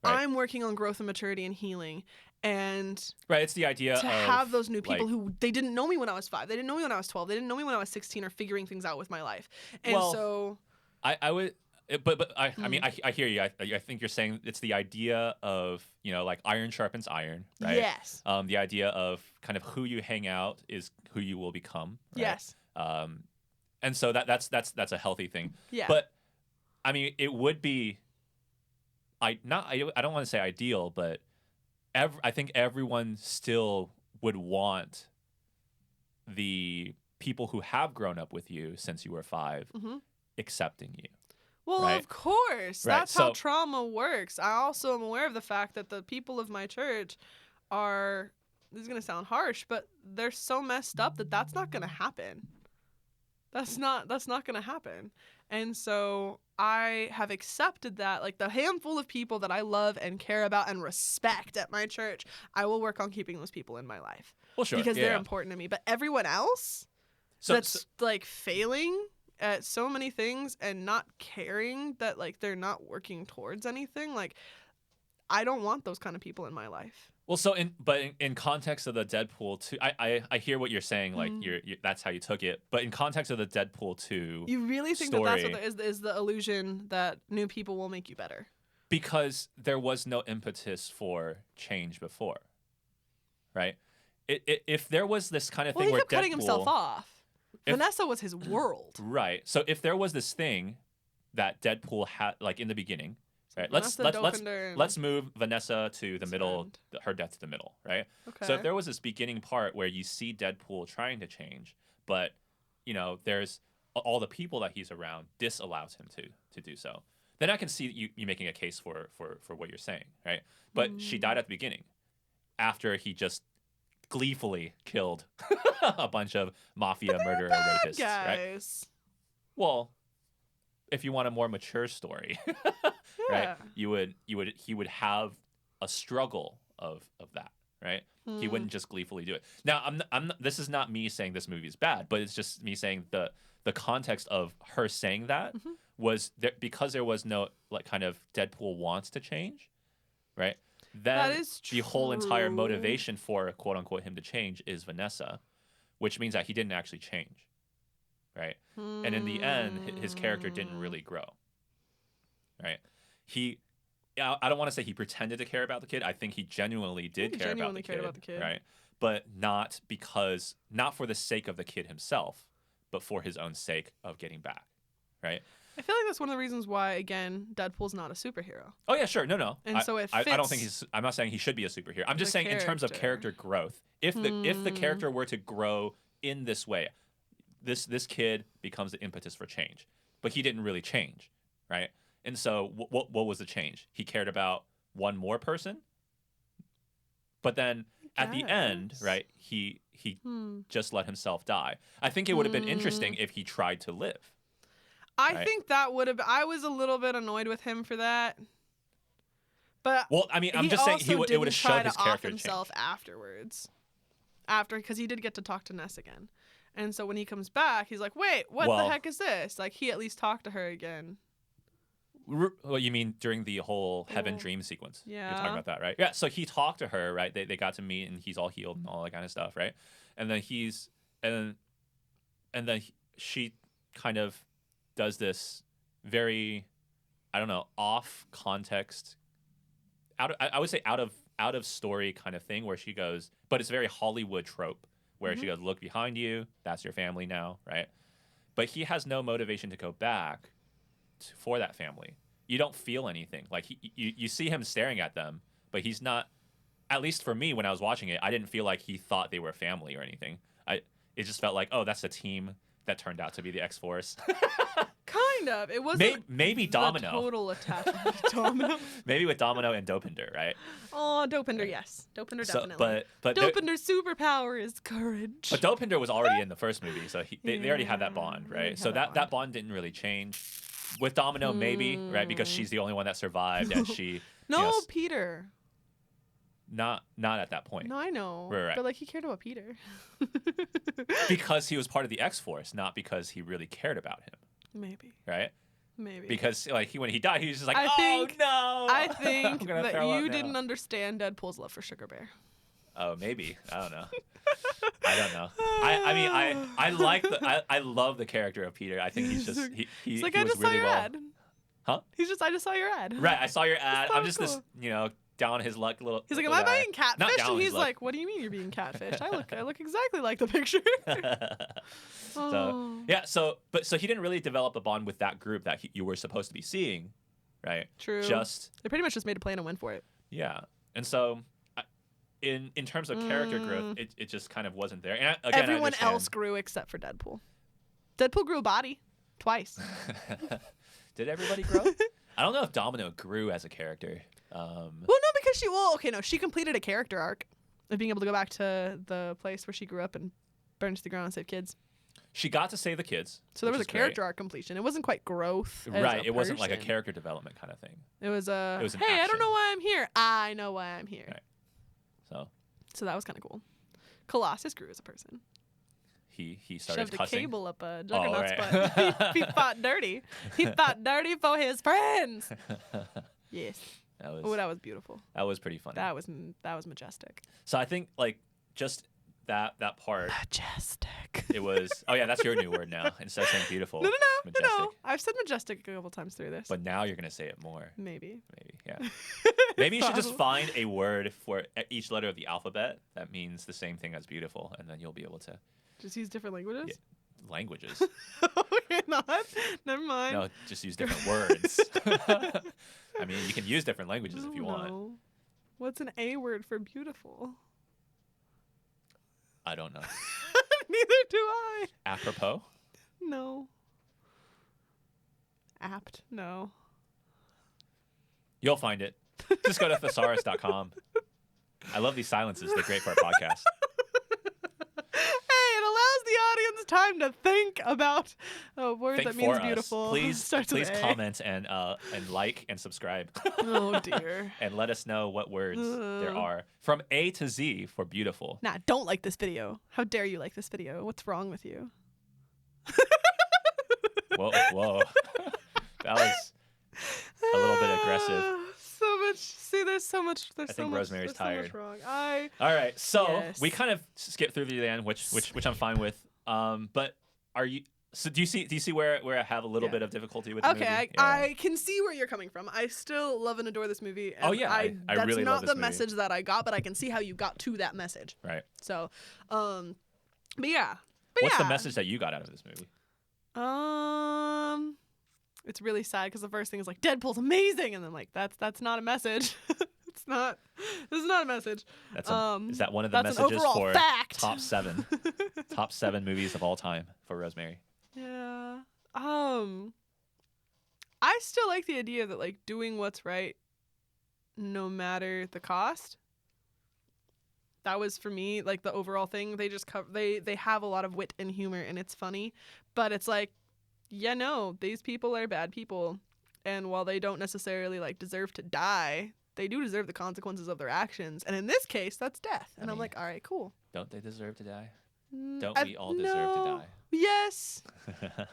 Right. I'm working on growth and maturity and healing, and Right, it's the idea to of have those new people like, who they didn't know me when I was 5, they didn't know me when I was 12, they didn't know me when I was 16 or figuring things out with my life. And Well, so I would, but I mean, I hear you. I think you're saying it's the idea of, like iron sharpens iron, right? yes, The idea of kind of who you hang out is who you will become. Right? yes, And so that's a healthy thing. yeah. But I mean, it would be, I don't want to say ideal, but I think everyone still would want the people who have grown up with you since you were 5 Mhm. accepting you. Well, right? of course. Right, That's how so- trauma works. I also am aware of the fact that the people of my church are this is gonna sound harsh, but they're so messed up that that's not gonna happen. That's not gonna happen. And so I have accepted that, like, the handful of people that I love and care about and respect at my church, I will work on keeping those people in my life. Well, sure. Because they're yeah. important to me. But everyone else that's like failing at so many things and not caring that, like, they're not working towards anything, like, I don't want those kind of people in my life. Well, so in context of the Deadpool 2, I hear what you're saying, like you're that's how you took it. But in context of the Deadpool 2, you really think story, that that's what is the illusion that new people will make you better? Because there was no impetus for change before, right? If there was this kind of thing he where kept cutting himself off. Vanessa was his world. Right. So if there was this thing that Deadpool had, like in the beginning. Right. Let's move Vanessa to the middle, her death to the middle, right? Okay. So if there was this beginning part where you see Deadpool trying to change, but there's all the people that he's around disallows him to do so, then I can see you making a case for what you're saying, right? But she died at the beginning, after he just gleefully killed a bunch of mafia murderer rapists, guys. Right? Well, if you want a more mature story, right? He would have a struggle of that, right? He wouldn't just gleefully do it. Now, this is not me saying this movie is bad, but it's just me saying the context of her saying that was there because there was no, like, kind of Deadpool wants to change, right? Then that is the whole entire motivation for quote unquote him to change is Vanessa, which means that he didn't actually change. Right. And in the end, his character didn't really grow. Right. I don't want to say he pretended to care about the kid. I think he genuinely did care about the kid. Right. But not for the sake of the kid himself, but for his own sake of getting back. Right. I feel like that's one of the reasons why, again, Deadpool's not a superhero. Oh, yeah, sure. No. And so it fits. I don't think I'm not saying he should be a superhero. I'm just saying in terms of character growth, if the character were to grow in this way, this kid becomes the impetus for change, but he didn't really change, right? And so what was the change? He cared about one more person, but then at the end, right, he just let himself die. I think it would have been interesting if he tried to live. I think that would have. I was a little bit annoyed with him for that, but well, I mean, I'm just saying it would have showed his character himself change afterwards, because he did get to talk to Ness again. And so when he comes back, he's like, wait, what the heck is this? Like, he at least talked to her again. Well, you mean during the whole Heaven Dream sequence? Yeah. You're talking about that, right? Yeah, so he talked to her, right? They got to meet, and he's all healed and all that kind of stuff, right? And then she kind of does this very, I don't know, off context, I would say out of story kind of thing where she goes, but it's very Hollywood trope. Where she goes, look behind you, that's your family now, right? But he has no motivation to go back for that family. You don't feel anything. Like, you see him staring at them, but he's not, at least for me when I was watching it, I didn't feel like he thought they were family or anything. It just felt like, oh, that's a team that turned out to be the X-Force. Kind of. It wasn't maybe Domino. Total attachment. Domino. Maybe with Domino and Dopinder, right? Oh, Dopinder, yes. Dopinder definitely. But Dopinder's superpower is courage. But Dopinder was already in the first movie, so they already had that bond, right? So that bond didn't really change. With Domino, maybe, right? Because she's the only one that survived, and she. Peter. Not at that point. No, I know. Right. But, like, he cared about Peter. Because he was part of the X-Force, not because he really cared about him. Maybe. Right? Maybe. Because, like, when he died, he was just like, no! I think that you didn't understand Deadpool's love for Sugar Bear. Oh, maybe. I don't know. I don't know. I mean, I love the character of Peter. I think he's just he's like, he I was just really saw your well. ad. Huh? I just saw your ad. Right, I saw your ad. I'm just cool. this, down his luck little. He's like, am little I guy. being catfished? And he's like, what do you mean you're being catfished? I look exactly like the picture. So yeah, so he didn't really develop a bond with that group that you were supposed to be seeing, right? True. They pretty much just made a plan and went for it. Yeah, and so in terms of character growth, it just kind of wasn't there. And again, everyone else grew except for Deadpool. Deadpool grew a body twice. Did everybody grow? I don't know if Domino grew as a character. Well, no, because she completed a character arc. being able to go back to the place where she grew up and burn to the ground and save kids. She got to save the kids. So there which was a is great. character arc completion. It wasn't quite growth. As Right. a It wasn't like a person. character development kind of thing. It was a, It was an hey, I action. don't know why I'm here. I know why I'm here. Right. So that was kind of cool. Colossus grew as a person. He started Shoved cussing. a cable up a juggernaut's right. butt. He fought dirty. He fought dirty for his friends. Yes. That was That was beautiful. that was pretty funny. That was majestic. So I think like just that part. Majestic. It was. Oh yeah, that's your new word now. Instead of saying beautiful. No. Majestic. I've said majestic a couple times through this. But now you're gonna say it more. Maybe. Yeah. Maybe you should just find a word for each letter of the alphabet that means the same thing as beautiful, and then you'll be able to. Just use different languages? Yeah. Languages. Okay, not. Never mind. No, just use different words. I mean, you can use different languages if you want. No. What's an A word for beautiful? I don't know. Neither do I. Apropos? No. Apt? No. You'll find it. Just go to thesaurus.com. I love these silences. They're great for our podcast. Hey, it allows the audience time to think about a word Think that means for us. beautiful. Please Starts with A. comment and like and subscribe. Oh, dear. And let us know what words there are from A to Z for beautiful. Nah, don't like this video. How dare you like this video? What's wrong with you? Whoa. That was a little bit aggressive. So much. See, there's so much. I think Rosemary's there's so tired. much wrong. All right, so Yes. we kind of skipped through the end, which I'm fine with. But are you? So do you see where I have a little bit of difficulty with the movie? Okay, Yeah. I can see where you're coming from. I still love and adore this movie. And Oh, yeah, I that's really not love this the movie. message that I got, but I can see how you got to that message. Right. So, but yeah. What's the message that you got out of this movie? It's really sad because the first thing is like Deadpool's amazing, and then like that's not a message. It's not. This is not a message. Is that one of the that's an messages overall for fact. top 7 movies of all time for Rosemary? Yeah. I still like the idea that like doing what's right no matter the cost. That was for me like the overall thing. They just they have a lot of wit and humor and it's funny, but it's like, yeah, no, these people are bad people, and while they don't necessarily like deserve to die, they do deserve the consequences of their actions, and in this case that's death. And I'm like, all right, cool. Don't they deserve to die? Mm, Don't we all deserve to die? Yes.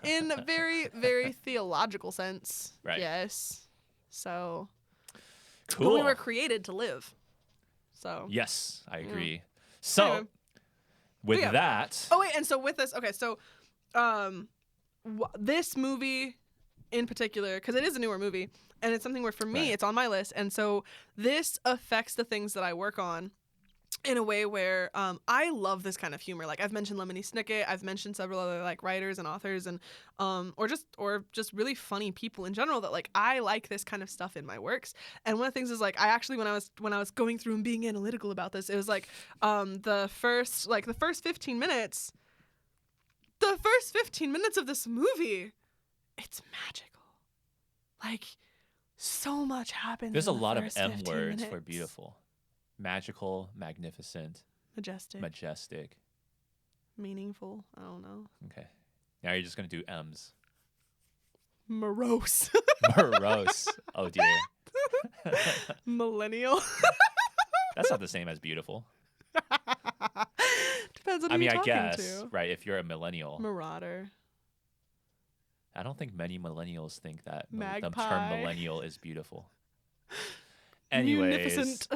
In a very, very theological sense. Right. Yes. So. Cool. But we were created to live. So. Yes, I agree. So, Anyway. with Yeah. that, Oh wait, and so with this, okay, so, this movie in particular, because it is a newer movie, and it's something where for me Right. it's on my list, and so this affects the things that I work on in a way where I love this kind of humor. Like I've mentioned Lemony Snicket, I've mentioned several other like writers and authors, and or just really funny people in general that like I like this kind of stuff in my works. And one of the things is like I actually when I was going through and being analytical about this, it was like the first 15 minutes. The first 15 minutes of this movie, it's magical. Like so much happens. there's a in the lot of first M 15 words for minutes. beautiful. Magical, magnificent, Majestic. Meaningful. I don't know. Okay. Now you're just going to do M's. Morose. Morose. Oh, dear. Millennial. That's not the same as beautiful. Depends on I who mean, you're I talking guess, to. right, if you're a millennial. Marauder. I don't think many millennials think that the term Magpie. millennial is beautiful. Anyways, Munificent.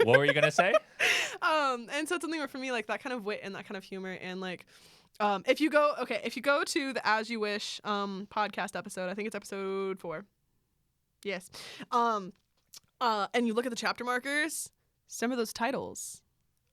what were you going to say? And so it's something where for me, like that kind of wit and that kind of humor, and like, if you go to the As You Wish podcast episode, I think it's episode 4. Yes. And you look at the chapter markers, some of those titles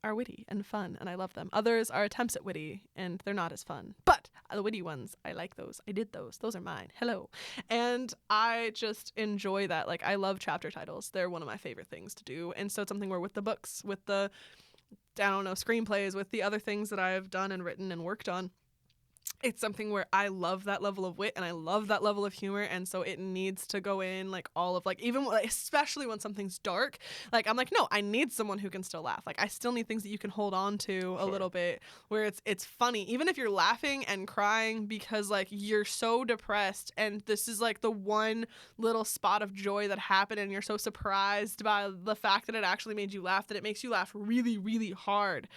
are witty and fun, and I love them. Others are attempts at witty, and they're not as fun. But the witty ones, I like those. I did those. Those are mine. Hello. And I just enjoy that. Like, I love chapter titles. They're one of my favorite things to do. And so it's something where with the books, with the, I don't know, screenplays, with the other things that I've done and written and worked on, it's something where I love that level of wit and I love that level of humor, and so it needs to go in like all of like even like, especially when something's dark, like I'm like no, I need someone who can still laugh. Like I still need things that you can hold on to a little bit where it's funny even if you're laughing and crying because like you're so depressed and this is like the one little spot of joy that happened and you're so surprised by the fact that it actually made you laugh that it makes you laugh really really hard.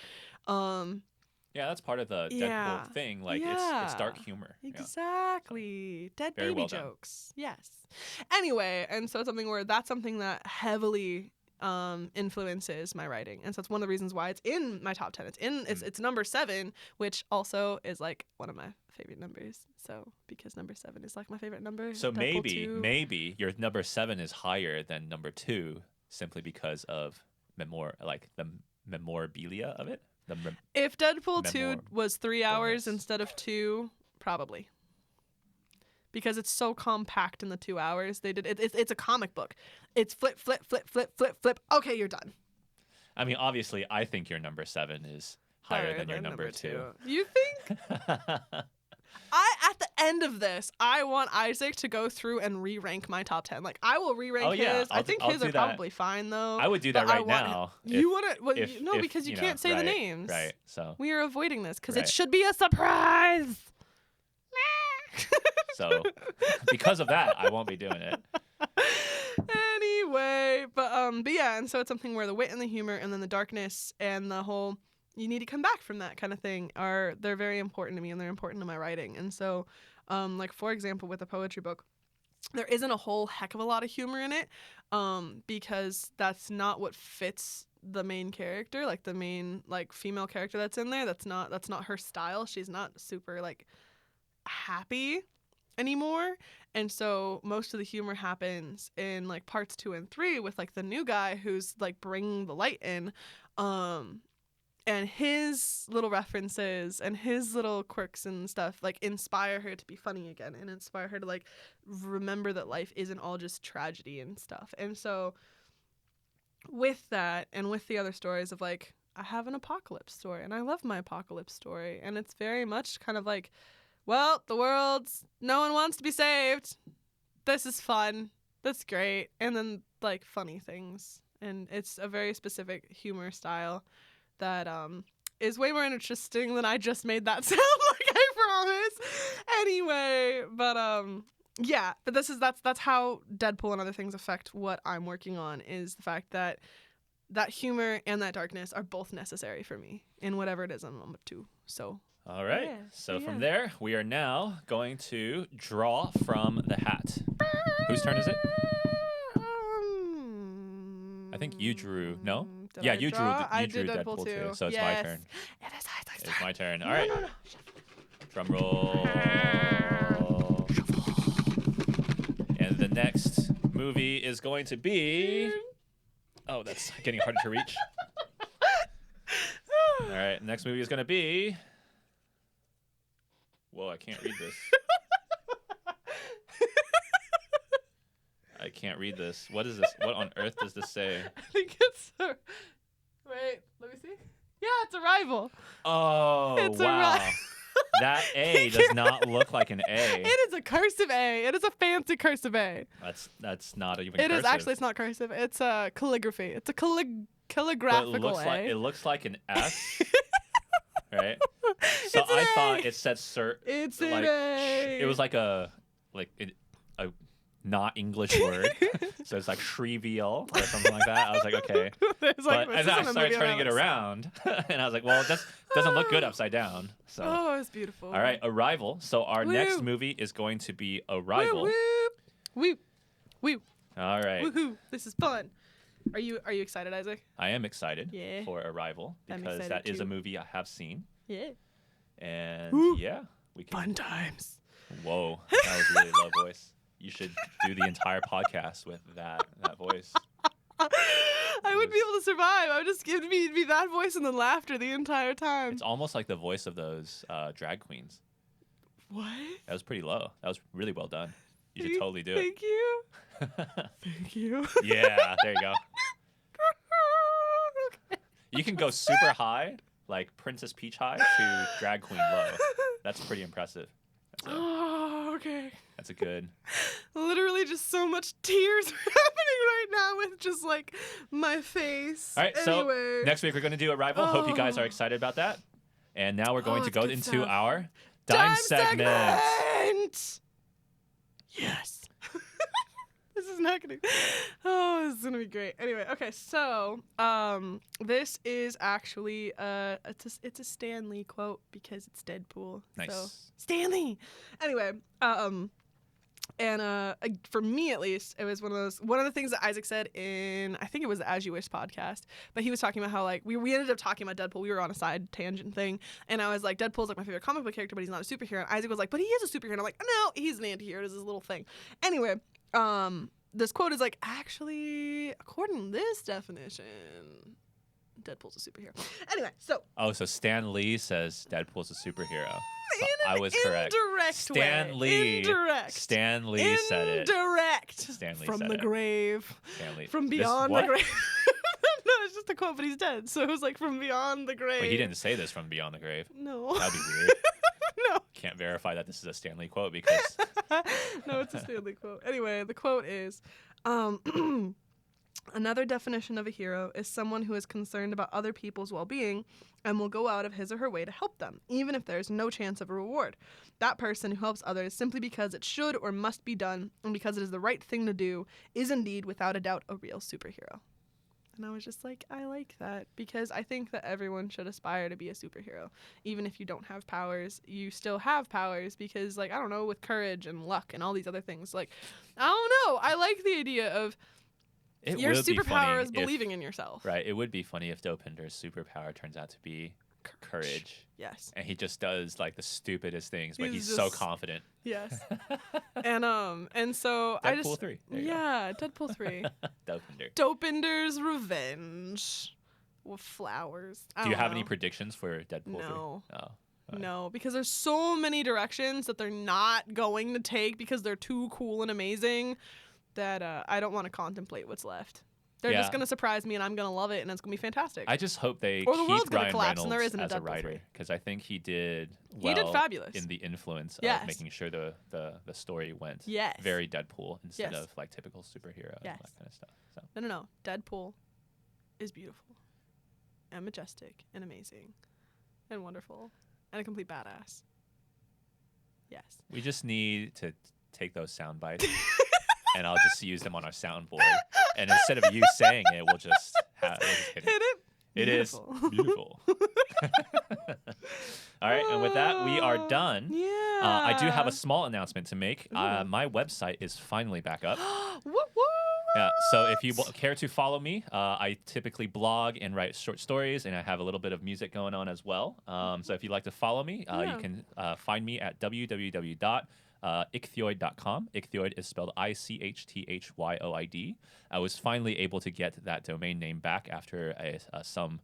Yeah, that's part of the Deadpool thing. Like, it's dark humor. Exactly. Dead Very baby well done. jokes. Yes. Anyway, and so it's something that heavily influences my writing. And so it's one of the reasons why it's in my top 10. It's number 7, which also is like one of my favorite numbers. So because number 7 is like my favorite number. So Deadpool maybe your number 7 is higher than number 2 simply because of the memorabilia of it. If Deadpool 2 was 3 hours instead of 2, probably. Because it's so compact in the 2 hours. They did it's a comic book. It's flip, flip, flip, flip, flip, flip. Okay, you're done. I mean, obviously, I think your number 7 is higher than your number 2. You think? At the end of this, I want Isaac to go through and re-rank my top 10. Like, I will re-rank his. I think his are probably fine, though. I would do that right now. You want to? No, because you can't say the names. Right, so. We are avoiding this because it should be a surprise. So, because of that, I won't be doing it. Anyway, but yeah, and so it's something where the wit and the humor and then the darkness and the whole you need to come back from that kind of thing they're very important to me and they're important to my writing. And so like for example with a poetry book, there isn't a whole heck of a lot of humor in it because that's not what fits the main character, like the main like female character that's in there. That's not her style. She's not super like happy anymore. And so most of the humor happens in like parts 2 and 3 with like the new guy who's like bringing the light in and his little references and his little quirks and stuff like inspire her to be funny again and inspire her to like remember that life isn't all just tragedy and stuff. And so with that and with the other stories of like I have an apocalypse story and I love my apocalypse story and it's very much kind of like, well, no one wants to be saved. This is fun. That's great. And then like funny things. And it's a very specific humor style that is way more interesting than I just made that sound like, I promise. Anyway, but yeah, but that's how Deadpool and other things affect what I'm working on, is the fact that that humor and that darkness are both necessary for me in whatever it is I'm up to. So all right. yeah, So from there, we are now going to draw from the hat. Whose turn is it? I think you drew. No? You drew Deadpool too. So it's my turn. It is Isaac's turn. It's my turn. All right. No. Drum roll. And the next movie is going to be... Oh, that's getting harder to reach. All right. Next movie is going to be... Whoa, I can't read this. I can't read this. What is this? What on earth does this say? I think it's wait, let me see. Yeah, it's Arrival. Oh, it's wow. That A does not look like an A. It is a cursive A. It is a fancy cursive A. That's not even cursive. It is actually, cursive. It's not cursive. It's a calligraphy. It's a calligraphical A. It looks like an S. Right? So I thought it said It's like, an A. It was like a not English word. So it's like trivial or something like that. I was like, okay. But and then I started turning it around and I was like, well, that doesn't look good upside down. So oh, it's beautiful. All right, Arrival. So our next movie is going to be Arrival. Woo. Woo. All right. Woohoo. This is fun. Are you excited, Isaac? I am excited for Arrival because that is a movie I have seen. Yeah. And yeah, we can fun times. Whoa, that was really low voice. You should do the entire podcast with that voice. I wouldn't be able to survive. I would just give me that voice and then laughter the entire time. It's almost like the voice of those drag queens. What? That was pretty low. That was really well done. You should totally do it. Thank you. Thank you. Yeah, there you go. Okay. You can go super high, like Princess Peach high, to drag queen low. That's pretty impressive. Oh, okay. That's a good. Literally just so much tears are happening right now with just like my face. All right, anyway. so next week we're going to do Arrival. Hope you guys are excited about that. And now we're going to it's go good into stuff. our Dime segment. Yes. This is not gonna. Oh, this is gonna be great. Anyway, okay, so this is actually it's a Stan Lee quote because it's Deadpool. Nice. So Stan Lee. Anyway, and for me at least, it was one of the things that Isaac said in, I think it was the As You Wish podcast, but he was talking about how like we ended up talking about Deadpool. We were on a side tangent thing, and I was like, Deadpool's like my favorite comic book character, but he's not a superhero. And Isaac was like, but he is a superhero. And I'm like, no, he's an anti-hero. It's this little thing. Anyway, this quote is like, actually, according to this definition, Deadpool's a superhero. Anyway, so. Oh, so Stan Lee says Deadpool's a superhero. So I was correct. Indirect Stan way. Lee. Indirect. Stan Lee said it. Indirect. Stan Lee From said the it. grave. Stan Lee. From This- beyond what? the grave. No, it's just a quote, but he's dead. So it was like from beyond the grave. Wait, he didn't say this from beyond the grave. No. That'd be weird. No. Can't verify that this is a Stan Lee quote because No, it's a Stanley quote. Anyway, the quote is, another definition of a hero is someone who is concerned about other people's well-being and will go out of his or her way to help them, even if there's no chance of a reward. That person who helps others simply because it should or must be done and because it is the right thing to do is indeed, without a doubt, a real superhero. And I was just like, I like that because I think that everyone should aspire to be a superhero. Even if you don't have powers, you still have powers because, like, I don't know, with courage and luck and all these other things. Like, I don't know. I like the idea of it your would be superpower funny is believing in yourself. Right. It would be funny if Dopinder's superpower turns out to be courage. Yes. And he just does like the stupidest things, but He's he's so just- confident. Yes. and so I just Deadpool 3. There you yeah, Deadpool 3. go. Dopinder. Dopinder's revenge with flowers. I Do you don't have any know. predictions for Deadpool 3? No. Oh. Right. No, because there's so many directions that they're not going to take because they're too cool and amazing that I don't want to contemplate what's left. They're Yeah. just going to surprise me and I'm going to love it and it's going to be fantastic. I just hope they Or the world's keep gonna Ryan collapse and there Reynolds isn't a as a Deadpool writer 3. because I think he did He did well fabulous. in the influence Yes. of making sure the story went Yes. very Deadpool instead Yes. of like typical superhero and Yes. that kind of stuff. So No. Deadpool is beautiful and majestic and amazing and wonderful and a complete badass. Yes. we just need to take those sound bites and I'll just use them on our soundboard. And instead of you saying it, we'll just hit it. Hit it. It is Beautiful. beautiful. All right, and with that, we are done. Yeah. I do have a small announcement to make. My website is finally back up. Woo woo. Yeah, so if you care to follow me, I typically blog and write short stories, and I have a little bit of music going on as well. So if you'd like to follow me, you can find me at www.ichthyoid.com. Ichthyoid is spelled ICHTHYOID. I was finally able to get that domain name back after some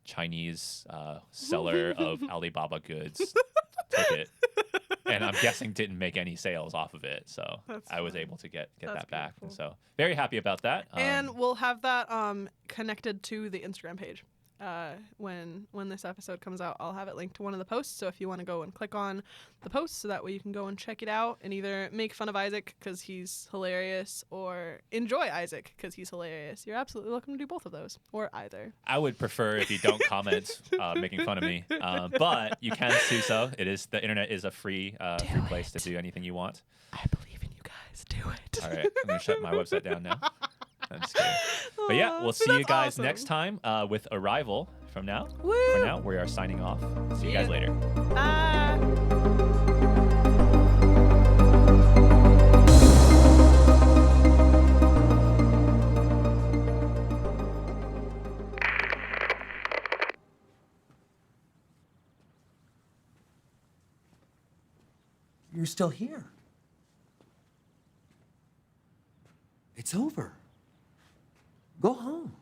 Chinese seller of Alibaba goods took it. And I'm guessing didn't make any sales off of it, so That's I was fine. able to get That's that back, and beautiful. so very happy about that. And we'll have that connected to the Instagram page. When this episode comes out, I'll have it linked to one of the posts. So if you want to go and click on the post, so that way you can go and check it out and either make fun of Isaac because he's hilarious, or enjoy Isaac because he's hilarious. You're absolutely welcome to do both of those, or either. I would prefer if you don't comment making fun of me, but you can do so. The internet is a free place to do anything you want. I believe in you guys. Do it. All right, I'm gonna shut my website down now. I'm just kidding. But yeah, we'll see you that's guys awesome. next time with Arrival. From now, Woo! for now, we are signing off. See you guys later. Bye. You're still here. It's over. Go home.